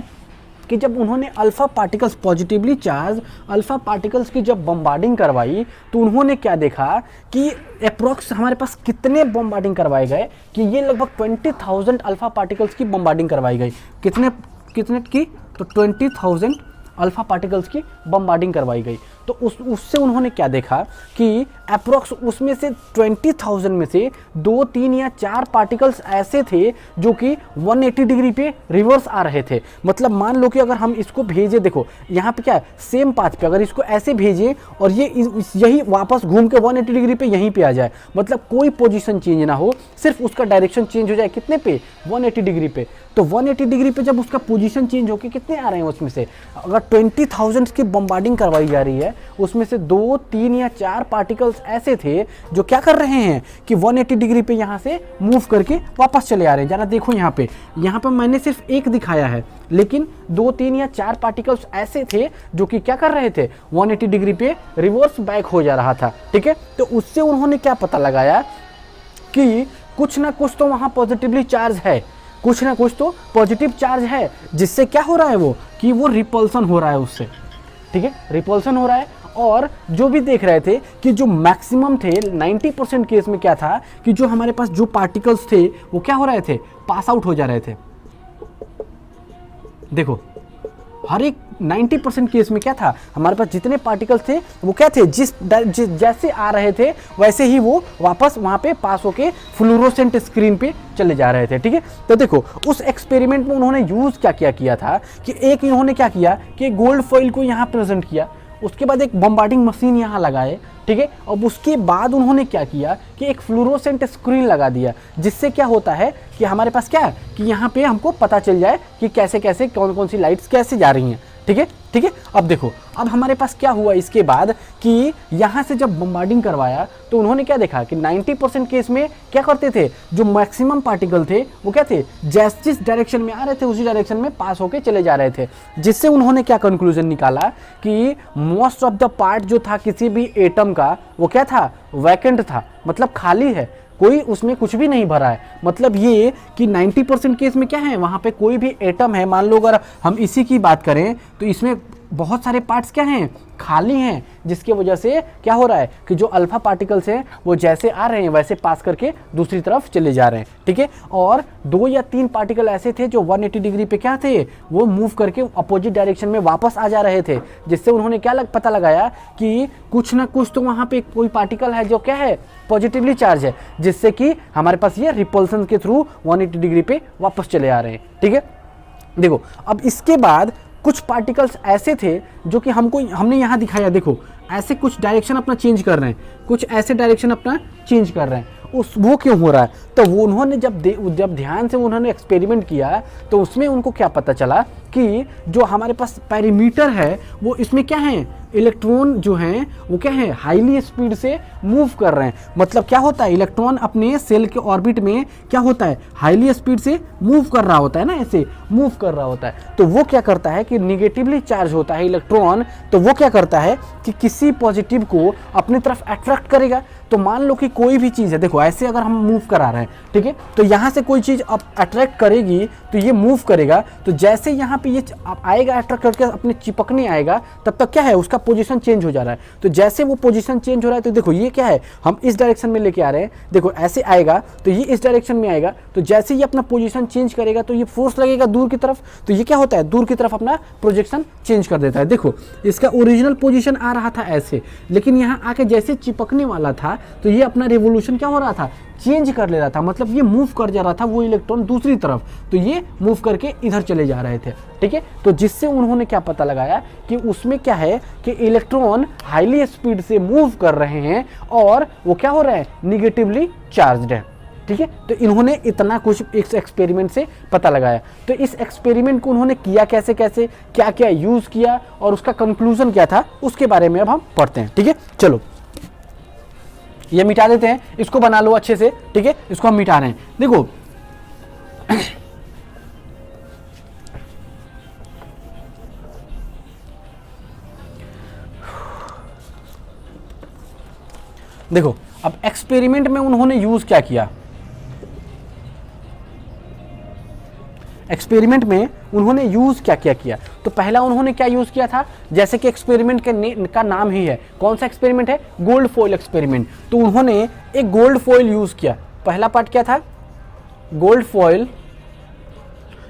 कि जब उन्होंने alpha particles, positively charge alpha particles की जब बम्बार्डिंग करवाई, तो उन्होंने क्या देखा कि अप्रॉक्स हमारे पास कितने बम्बार्डिंग करवाए गए, कि ये लगभग 20,000 अल्फा पार्टिकल्स की बम्बार्डिंग करवाई गई। कितने की, तो 20,000 अल्फा पार्टिकल्स की बम्बार्डिंग करवाई गई। तो उससे उन्होंने क्या देखा कि अप्रॉक्स उसमें से 20,000 में से 2, 3 या 4 पार्टिकल्स ऐसे थे जो कि 180 डिग्री पे रिवर्स आ रहे थे। मतलब मान लो कि अगर हम इसको भेजें, देखो यहाँ पे क्या है, सेम पाथ पे अगर इसको ऐसे भेजें और ये यही वापस घूम के 180 डिग्री पे यहीं पे आ जाए, मतलब कोई पोजीशन चेंज ना हो, सिर्फ उसका डायरेक्शन चेंज हो जाए, कितने पे, 180 डिग्री पे। तो 180 डिग्री पे जब उसका पोजीशन चेंज होकर कितने आ रहे हैं उसमें से, अगर 20,000 की बम्बार्डिंग करवाई जा रही है, उसमें से 2, 3 या 4 पार्टिकल्स ऐसे थे जो क्या कर रहे हैं कि 180 डिग्री पे यहाँ से मूव करके वापस चले आ रहे हैं। जरा देखो यहाँ पे मैंने सिर्फ एक दिखाया है, लेकिन 2, 3 या 4 पार्टिकल्स ऐसे थे जो कि क्या कर रहे थे, 180 डिग्री पे रिवर्स बैक हो जा रहा था, ठीक है। तो उससे उन्होंने क्या पता लगाया कि कुछ ना कुछ तो वहाँ पॉजिटिवली चार्ज है, कुछ ना कुछ तो पॉजिटिव चार्ज है, जिससे क्या हो रहा है वो, कि वो रिपल्सन हो रहा है उससे, ठीक है, रिपल्सन हो रहा है। और जो भी देख रहे थे कि जो मैक्सिमम थे 90% केस में क्या था कि जो हमारे पास जो पार्टिकल्स थे वो क्या हो रहे थे, पास आउट हो जा रहे थे। देखो हर एक 90% केस में क्या था, हमारे पास जितने पार्टिकल्स थे वो क्या थे, जैसे आ रहे थे वैसे ही वो वापस वहां पे पास होके फ्लोरोसेंट स्क्रीन पे चले जा रहे थे, ठीक है। तो देखो उस एक्सपेरिमेंट में उन्होंने यूज क्या किया था कि एक इन्होंने क्या किया कि गोल्ड फॉइल को यहाँ प्रेजेंट किया, उसके बाद एक बम्बार्डिंग मशीन यहाँ लगाए, ठीक है। अब उसके बाद उन्होंने क्या किया कि एक फ्लोरोसेंट स्क्रीन लगा दिया, जिससे क्या होता है कि हमारे पास क्या है कि यहाँ पे हमको पता चल जाए कि कैसे कैसे कौन कौन सी लाइट्स कैसे जा रही हैं, ठीक है, ठीक है। अब देखो अब हमारे पास क्या हुआ इसके बाद कि यहाँ से जब बम्बार्डिंग करवाया तो उन्होंने क्या देखा कि 90% केस में क्या करते थे, जो मैक्सिमम पार्टिकल थे वो क्या थे, जिस डायरेक्शन में आ रहे थे उसी डायरेक्शन में पास होके चले जा रहे थे। जिससे उन्होंने क्या कंक्लूजन निकाला कि मोस्ट ऑफ द पार्ट जो था किसी भी एटम का वो क्या था, वैकेंट था, मतलब खाली है, कोई उसमें कुछ भी नहीं भरा है। मतलब ये कि 90% केस में क्या है, वहाँ पे कोई भी एटम है, मान लो अगर हम इसी की बात करें तो इसमें बहुत सारे पार्ट्स क्या हैं, खाली हैं, जिसकी वजह से क्या हो रहा है कि जो अल्फा पार्टिकल्स हैं वो जैसे आ रहे हैं वैसे पास करके दूसरी तरफ चले जा रहे हैं, ठीक है। और 2 या 3 पार्टिकल ऐसे थे जो 180 डिग्री पे क्या थे, वो मूव करके अपोजिट डायरेक्शन में वापस आ जा रहे थे, जिससे उन्होंने क्या पता लगाया कि कुछ ना कुछ तो वहाँ पे कोई पार्टिकल है जो क्या है, पॉजिटिवली चार्ज है, जिससे कि हमारे पास ये रिपल्सन के थ्रू 180 डिग्री पे वापस चले आ रहे हैं, ठीक है। देखो अब इसके बाद कुछ पार्टिकल्स ऐसे थे जो कि हमने यहाँ दिखाया, देखो ऐसे कुछ डायरेक्शन अपना चेंज कर रहे हैं, कुछ ऐसे डायरेक्शन अपना चेंज कर रहे हैं, वो क्यों हो रहा है, तो वो उन्होंने जब ध्यान से उन्होंने एक्सपेरिमेंट किया तो उसमें उनको क्या पता चला कि जो हमारे पास पेरीमीटर है वो इसमें क्या है, इलेक्ट्रॉन जो हैं वो क्या है, हाईली स्पीड से मूव कर रहे हैं। मतलब क्या होता है, इलेक्ट्रॉन अपने सेल के ऑर्बिट में क्या होता है, हाईली स्पीड से मूव कर रहा होता है ना, ऐसे मूव कर रहा होता है। तो वो क्या करता है कि निगेटिवली चार्ज होता है इलेक्ट्रॉन, तो वो क्या करता है कि किसी पॉजिटिव को अपनी तरफ अट्रैक्ट करेगा। तो मान लो कि कोई भी चीज़ है, देखो ऐसे अगर हम मूव करा रहे हैं, ठीक है, तो यहाँ से कोई चीज़ अब अट्रैक्ट करेगी तो ये मूव करेगा, तो जैसे यहाँ पे ये आएगा अट्रैक्ट करके अपने चिपकने आएगा, तब तक क्या है, उसका पोजीशन चेंज हो जा रहा है। तो जैसे वो पोजीशन चेंज हो रहा है तो देखो ये क्या है, हम इस डायरेक्शन में लेके आ रहे हैं, देखो ऐसे आएगा तो ये इस डायरेक्शन में आएगा, तो जैसे ये अपना पोजीशन चेंज करेगा तो ये फोर्स लगेगा दूर की तरफ, तो ये क्या होता है, दूर की तरफ अपना प्रोजेक्शन चेंज कर देता है। देखो इसका ओरिजिनल पोजीशन आ रहा था ऐसे, लेकिन यहाँ आके जैसे चिपकने वाला था तो ये अपना रिवोल्यूशन क्या हो रहा था, चेंज कर ले रहा था, मतलब ये मूव कर जा रहा था वो इलेक्ट्रॉन दूसरी तरफ, तो ये मूव करके इधर चले जा रहे थे, ठीक है। तो जिससे उन्होंने क्या पता लगाया कि उसमें क्या है कि इलेक्ट्रॉन हाईली स्पीड से मूव कर रहे हैं और वो क्या हो रहा है, निगेटिवली चार्ज्ड है, ठीक है। तो इन्होंने इतना कुछ इस एक्सपेरिमेंट से पता लगाया। तो इस एक्सपेरिमेंट को उन्होंने किया कैसे कैसे, क्या क्या यूज किया और उसका कंक्लूजन क्या था, उसके बारे में अब हम पढ़ते हैं, ठीक है। चलो ये मिटा देते हैं, इसको बना लो अच्छे से, ठीक है, इसको हम मिटा रहे हैं। देखो देखो अब एक्सपेरिमेंट में उन्होंने यूज क्या किया, एक्सपेरिमेंट में उन्होंने यूज क्या क्या किया। तो पहला उन्होंने क्या यूज किया था, जैसे कि एक्सपेरिमेंट का नाम ही है, कौन सा एक्सपेरिमेंट है, गोल्ड फॉइल एक्सपेरिमेंट। तो उन्होंने एक गोल्ड फॉइल यूज किया। पहला पार्ट क्या था, गोल्ड फॉइल,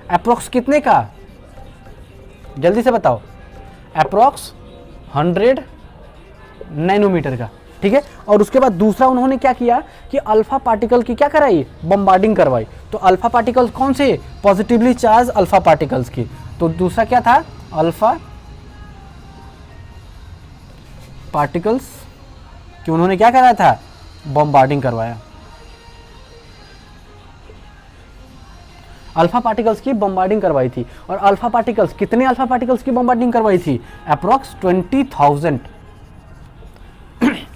अप्रोक्स कितने का, जल्दी से बताओ, अप्रोक्स 100 नैनोमीटर का, ठीक है। और उसके बाद दूसरा उन्होंने क्या किया कि अल्फा पार्टिकल की क्या कराई, बम्बार्डिंग करवाई। तो अल्फा पार्टिकल्स कौन से, पॉजिटिवली चार्ज अल्फा पार्टिकल्स की। तो दूसरा क्या था, अल्फा पार्टिकल्स कि उन्होंने क्या कराया था, बम्बार्डिंग करवाया। अल्फा पार्टिकल्स की बम्बार्डिंग करवाई थी। और अल्फा पार्टिकल्स, कितने अल्फा पार्टिकल्स की बम्बार्डिंग करवाई थी, अप्रोक्स 20,000,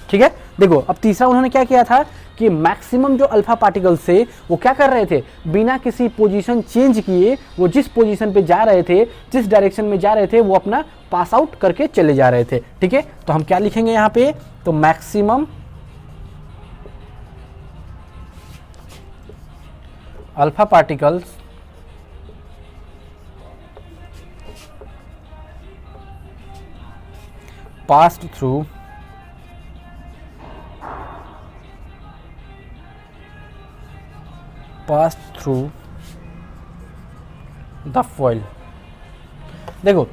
ठीक है। देखो अब तीसरा उन्होंने क्या किया था कि मैक्सिमम जो अल्फा पार्टिकल्स थे वो क्या कर रहे थे, बिना किसी पोजीशन चेंज किए वो जिस पोजीशन पे जा रहे थे, जिस डायरेक्शन में जा रहे थे, वो अपना पास आउट करके चले जा रहे थे, ठीक है। तो हम क्या लिखेंगे यहाँ पे, तो maximum alpha particles passed through the foil. देखो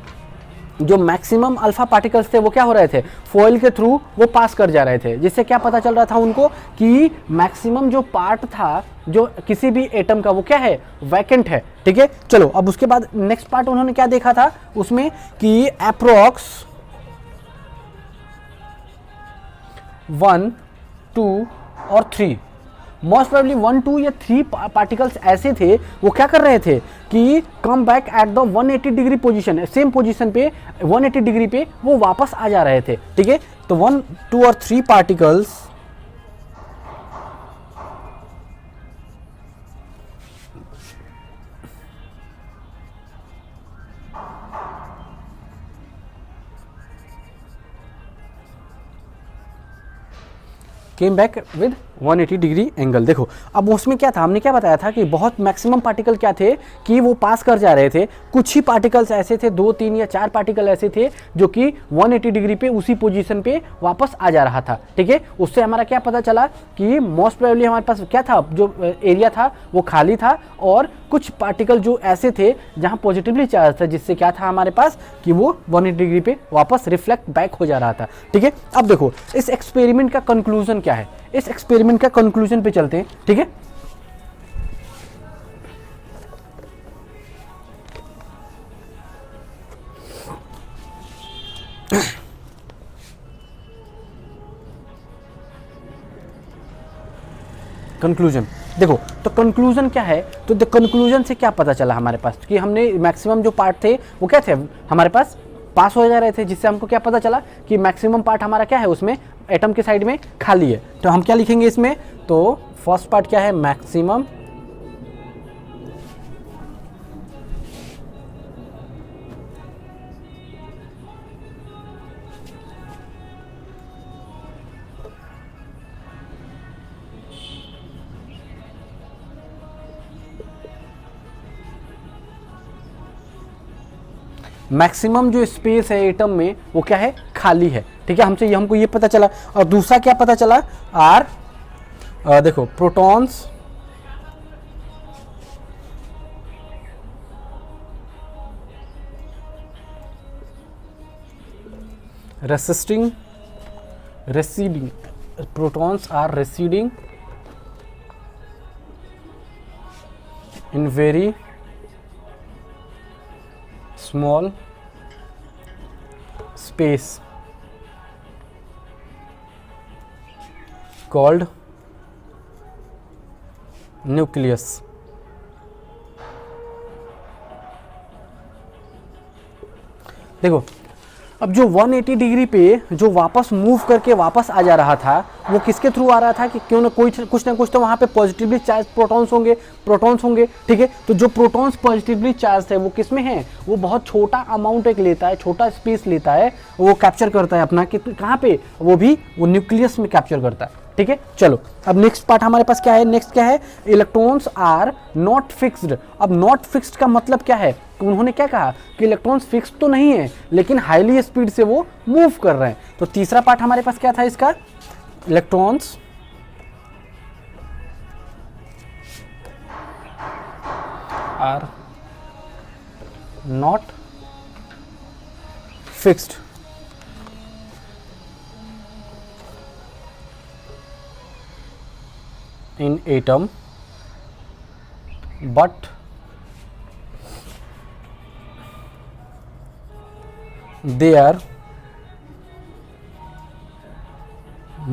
जो मैक्सिमम अल्फा पार्टिकल्स थे वो क्या हो रहे थे, फॉइल के थ्रू वो पास कर जा रहे थे, जिससे क्या पता चल रहा था उनको कि मैक्सिमम जो पार्ट था जो किसी भी एटम का वो क्या है, वैकेंट है, ठीक है। चलो अब उसके बाद नेक्स्ट पार्ट उन्होंने क्या देखा था उसमें कि अप्रोक्स 1, 2 और 3, मोस्ट प्रोबेबली 1, 2 या 3 पार्टिकल्स ऐसे थे वो क्या कर रहे थे कि come back at the 180 degree position, same position पे 180 डिग्री पे वो वापस आ जा रहे थे, ठीक है। तो 1, 2 और 3 particles came back with 180 degree angle. देखो अब उसमें क्या था, हमने क्या बताया था कि बहुत मैक्सिमम पार्टिकल क्या थे कि वो पास कर जा रहे थे, कुछ ही पार्टिकल्स ऐसे थे, 2 3 या 4 पार्टिकल ऐसे थे जो कि 180 डिग्री पे उसी पोजीशन पे वापस आ जा रहा था। ठीक है, उससे हमारा क्या पता चला कि मोस्ट प्रोबेबली हमारे पास क्या था, जो एरिया था वो खाली था और कुछ पार्टिकल जो ऐसे थे जहाँ पॉजिटिवली चार्ज था, जिससे क्या था हमारे पास कि वो 180 डिग्री पे वापस रिफ्लेक्ट बैक हो जा रहा था। ठीक है, अब देखो इस एक्सपेरिमेंट का कंक्लूजन क्या है, इस एक्सपेरिमेंट का कंक्लूजन पे चलते हैं। ठीक है, कंक्लूजन देखो, तो कंक्लूजन क्या है, तो कंक्लूजन से क्या पता चला हमारे पास कि हमने मैक्सिमम जो पार्ट थे वो क्या थे हमारे पास हो जा रहे थे, जिससे हमको क्या पता चला कि मैक्सिमम पार्ट हमारा क्या है उसमें एटम के साइड में खाली है। तो हम क्या लिखेंगे इसमें, तो फर्स्ट पार्ट क्या है, मैक्सिमम मैक्सिमम जो स्पेस है एटम में वो क्या है, खाली है। ठीक है, हमको ये पता चला। और दूसरा क्या पता चला, देखो protons receding protons are receding in very small space called nucleus। देखो अब जो 180 डिग्री पे जो वापस मूव करके वापस आ जा रहा था वो किसके थ्रू आ रहा था कि क्यों ना कुछ ना कुछ तो वहाँ पे पॉजिटिवली चार्ज प्रोटॉन्स होंगे। ठीक है, तो जो प्रोटॉन्स पॉजिटिवली चार्ज है वो किस में है, वो बहुत छोटा अमाउंट एक लेता है, छोटा स्पेस लेता है, वो कैप्चर करता है अपना कि कहाँ पे, वो न्यूक्लियस में कैप्चर करता है। ठीक है, चलो अब नेक्स्ट पार्ट हमारे पास क्या है, नेक्स्ट क्या है, इलेक्ट्रॉन्स आर नॉट फिक्स्ड। अब नॉट फिक्स्ड का मतलब क्या है, तो उन्होंने क्या कहा कि इलेक्ट्रॉन्स फिक्स तो नहीं है लेकिन हाईली स्पीड से वो मूव कर रहे हैं। तो तीसरा पार्ट हमारे पास क्या था इसका, electrons are not fixed in atom but they are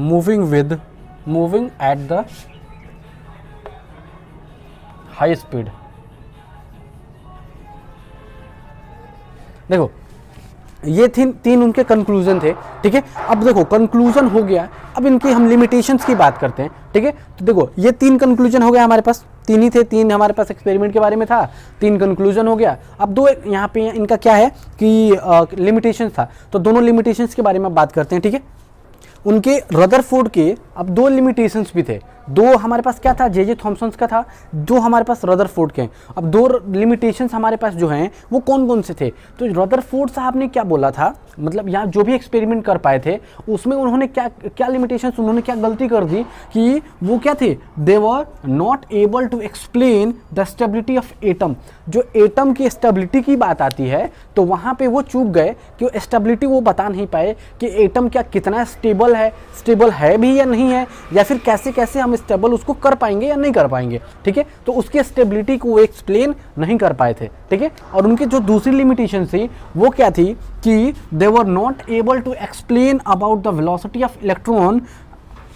moving at the high speed। देखो ये तीन उनके कंक्लूजन थे। ठीक है, अब देखो कंक्लूजन हो गया, अब इनकी हम लिमिटेशंस की बात करते हैं। ठीक है, तो देखो ये 3 कंक्लूजन हो गया हमारे पास, 3 ही थे, 3 हमारे पास एक्सपेरिमेंट के बारे में था, 3 कंक्लूजन हो गया। अब 2 यहाँ पे इनका क्या है कि लिमिटेशंस था, तो दोनों लिमिटेशंस के बारे में बात करते हैं। ठीक है, उनके रदरफोर्ड के अब 2 लिमिटेशंस भी थे, 2 हमारे पास क्या था, जे थॉमसन्स का था, 2 हमारे पास रदरफोर्ड के हैं। अब 2 लिमिटेशंस हमारे पास जो हैं वो कौन कौन से थे, तो रदरफोर्ड साहब ने क्या बोला था, मतलब यहाँ जो भी एक्सपेरिमेंट कर पाए थे उसमें उन्होंने क्या लिमिटेशंस, उन्होंने क्या गलती कर दी कि वो क्या थे, they were not able to explain the stability of atom. जो एटम की स्टेबिलिटी की बात आती है तो वहाँ पे वो चूक गए कि वो स्टेबिलिटी वो बता नहीं पाए कि एटम क्या कितना स्टेबल है भी या नहीं है, या फिर कैसे हम स्टेबल उसको कर पाएंगे या नहीं कर पाएंगे। ठीक है, तो उसकी स्टेबिलिटी को वो एक्सप्लेन नहीं कर पाए थे। ठीक है, और उनकी जो दूसरी लिमिटेशन थी वो क्या थी कि they were not able to explain about the velocity of electron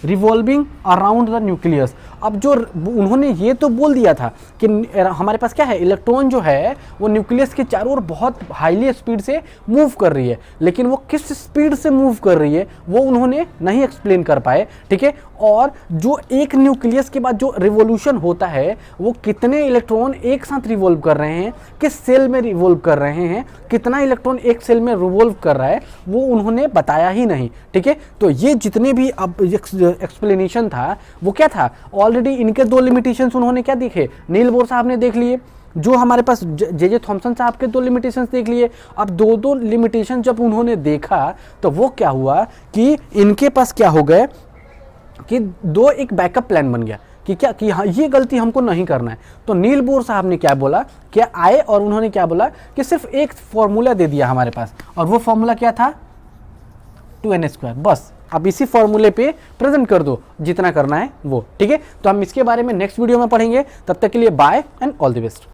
revolving around the nucleus. अब जो उन्होंने ये तो बोल दिया था कि हमारे पास क्या है, इलेक्ट्रॉन जो है वो न्यूक्लियस के चारों ओर बहुत हाईली स्पीड से मूव कर रही है, लेकिन वो किस स्पीड से मूव कर रही है वो उन्होंने नहीं एक्सप्लेन कर पाए। ठीक है, और जो एक न्यूक्लियस के बाद जो रिवोल्यूशन होता है वो कितने इलेक्ट्रॉन एक साथ रिवॉल्व कर रहे हैं, किस सेल में रिवॉल्व कर रहे हैं, कितना इलेक्ट्रॉन एक सेल में रिवॉल्व कर रहा है, वो उन्होंने बताया ही नहीं। ठीक है, तो ये जितने भी अब जो एक्सप्लेनेशन था वो क्या था, ऑलरेडी इनके 2 लिमिटेशंस उन्होंने क्या देखे, नील बोर साहब ने देख लिए, जो हमारे पास जे थॉमसन साहब के 2 लिमिटेशंस देख लिए। अब 2 लिमिटेशन जब उन्होंने देखा तो वो क्या हुआ कि इनके पास क्या हो गए कि 2 एक बैकअप प्लान बन गया कि क्या कि हाँ ये गलती हमको नहीं करना है। तो नील बोर साहब ने क्या बोला, क्या आए और उन्होंने क्या बोला कि सिर्फ एक फॉर्मूला दे दिया हमारे पास, और वो फॉर्मूला क्या था, 2n²। बस अब इसी फॉर्मूले पे प्रेजेंट कर दो जितना करना है वो, ठीक है। तो हम इसके बारे में नेक्स्ट वीडियो में पढ़ेंगे, तब तक के लिए bye and all the best.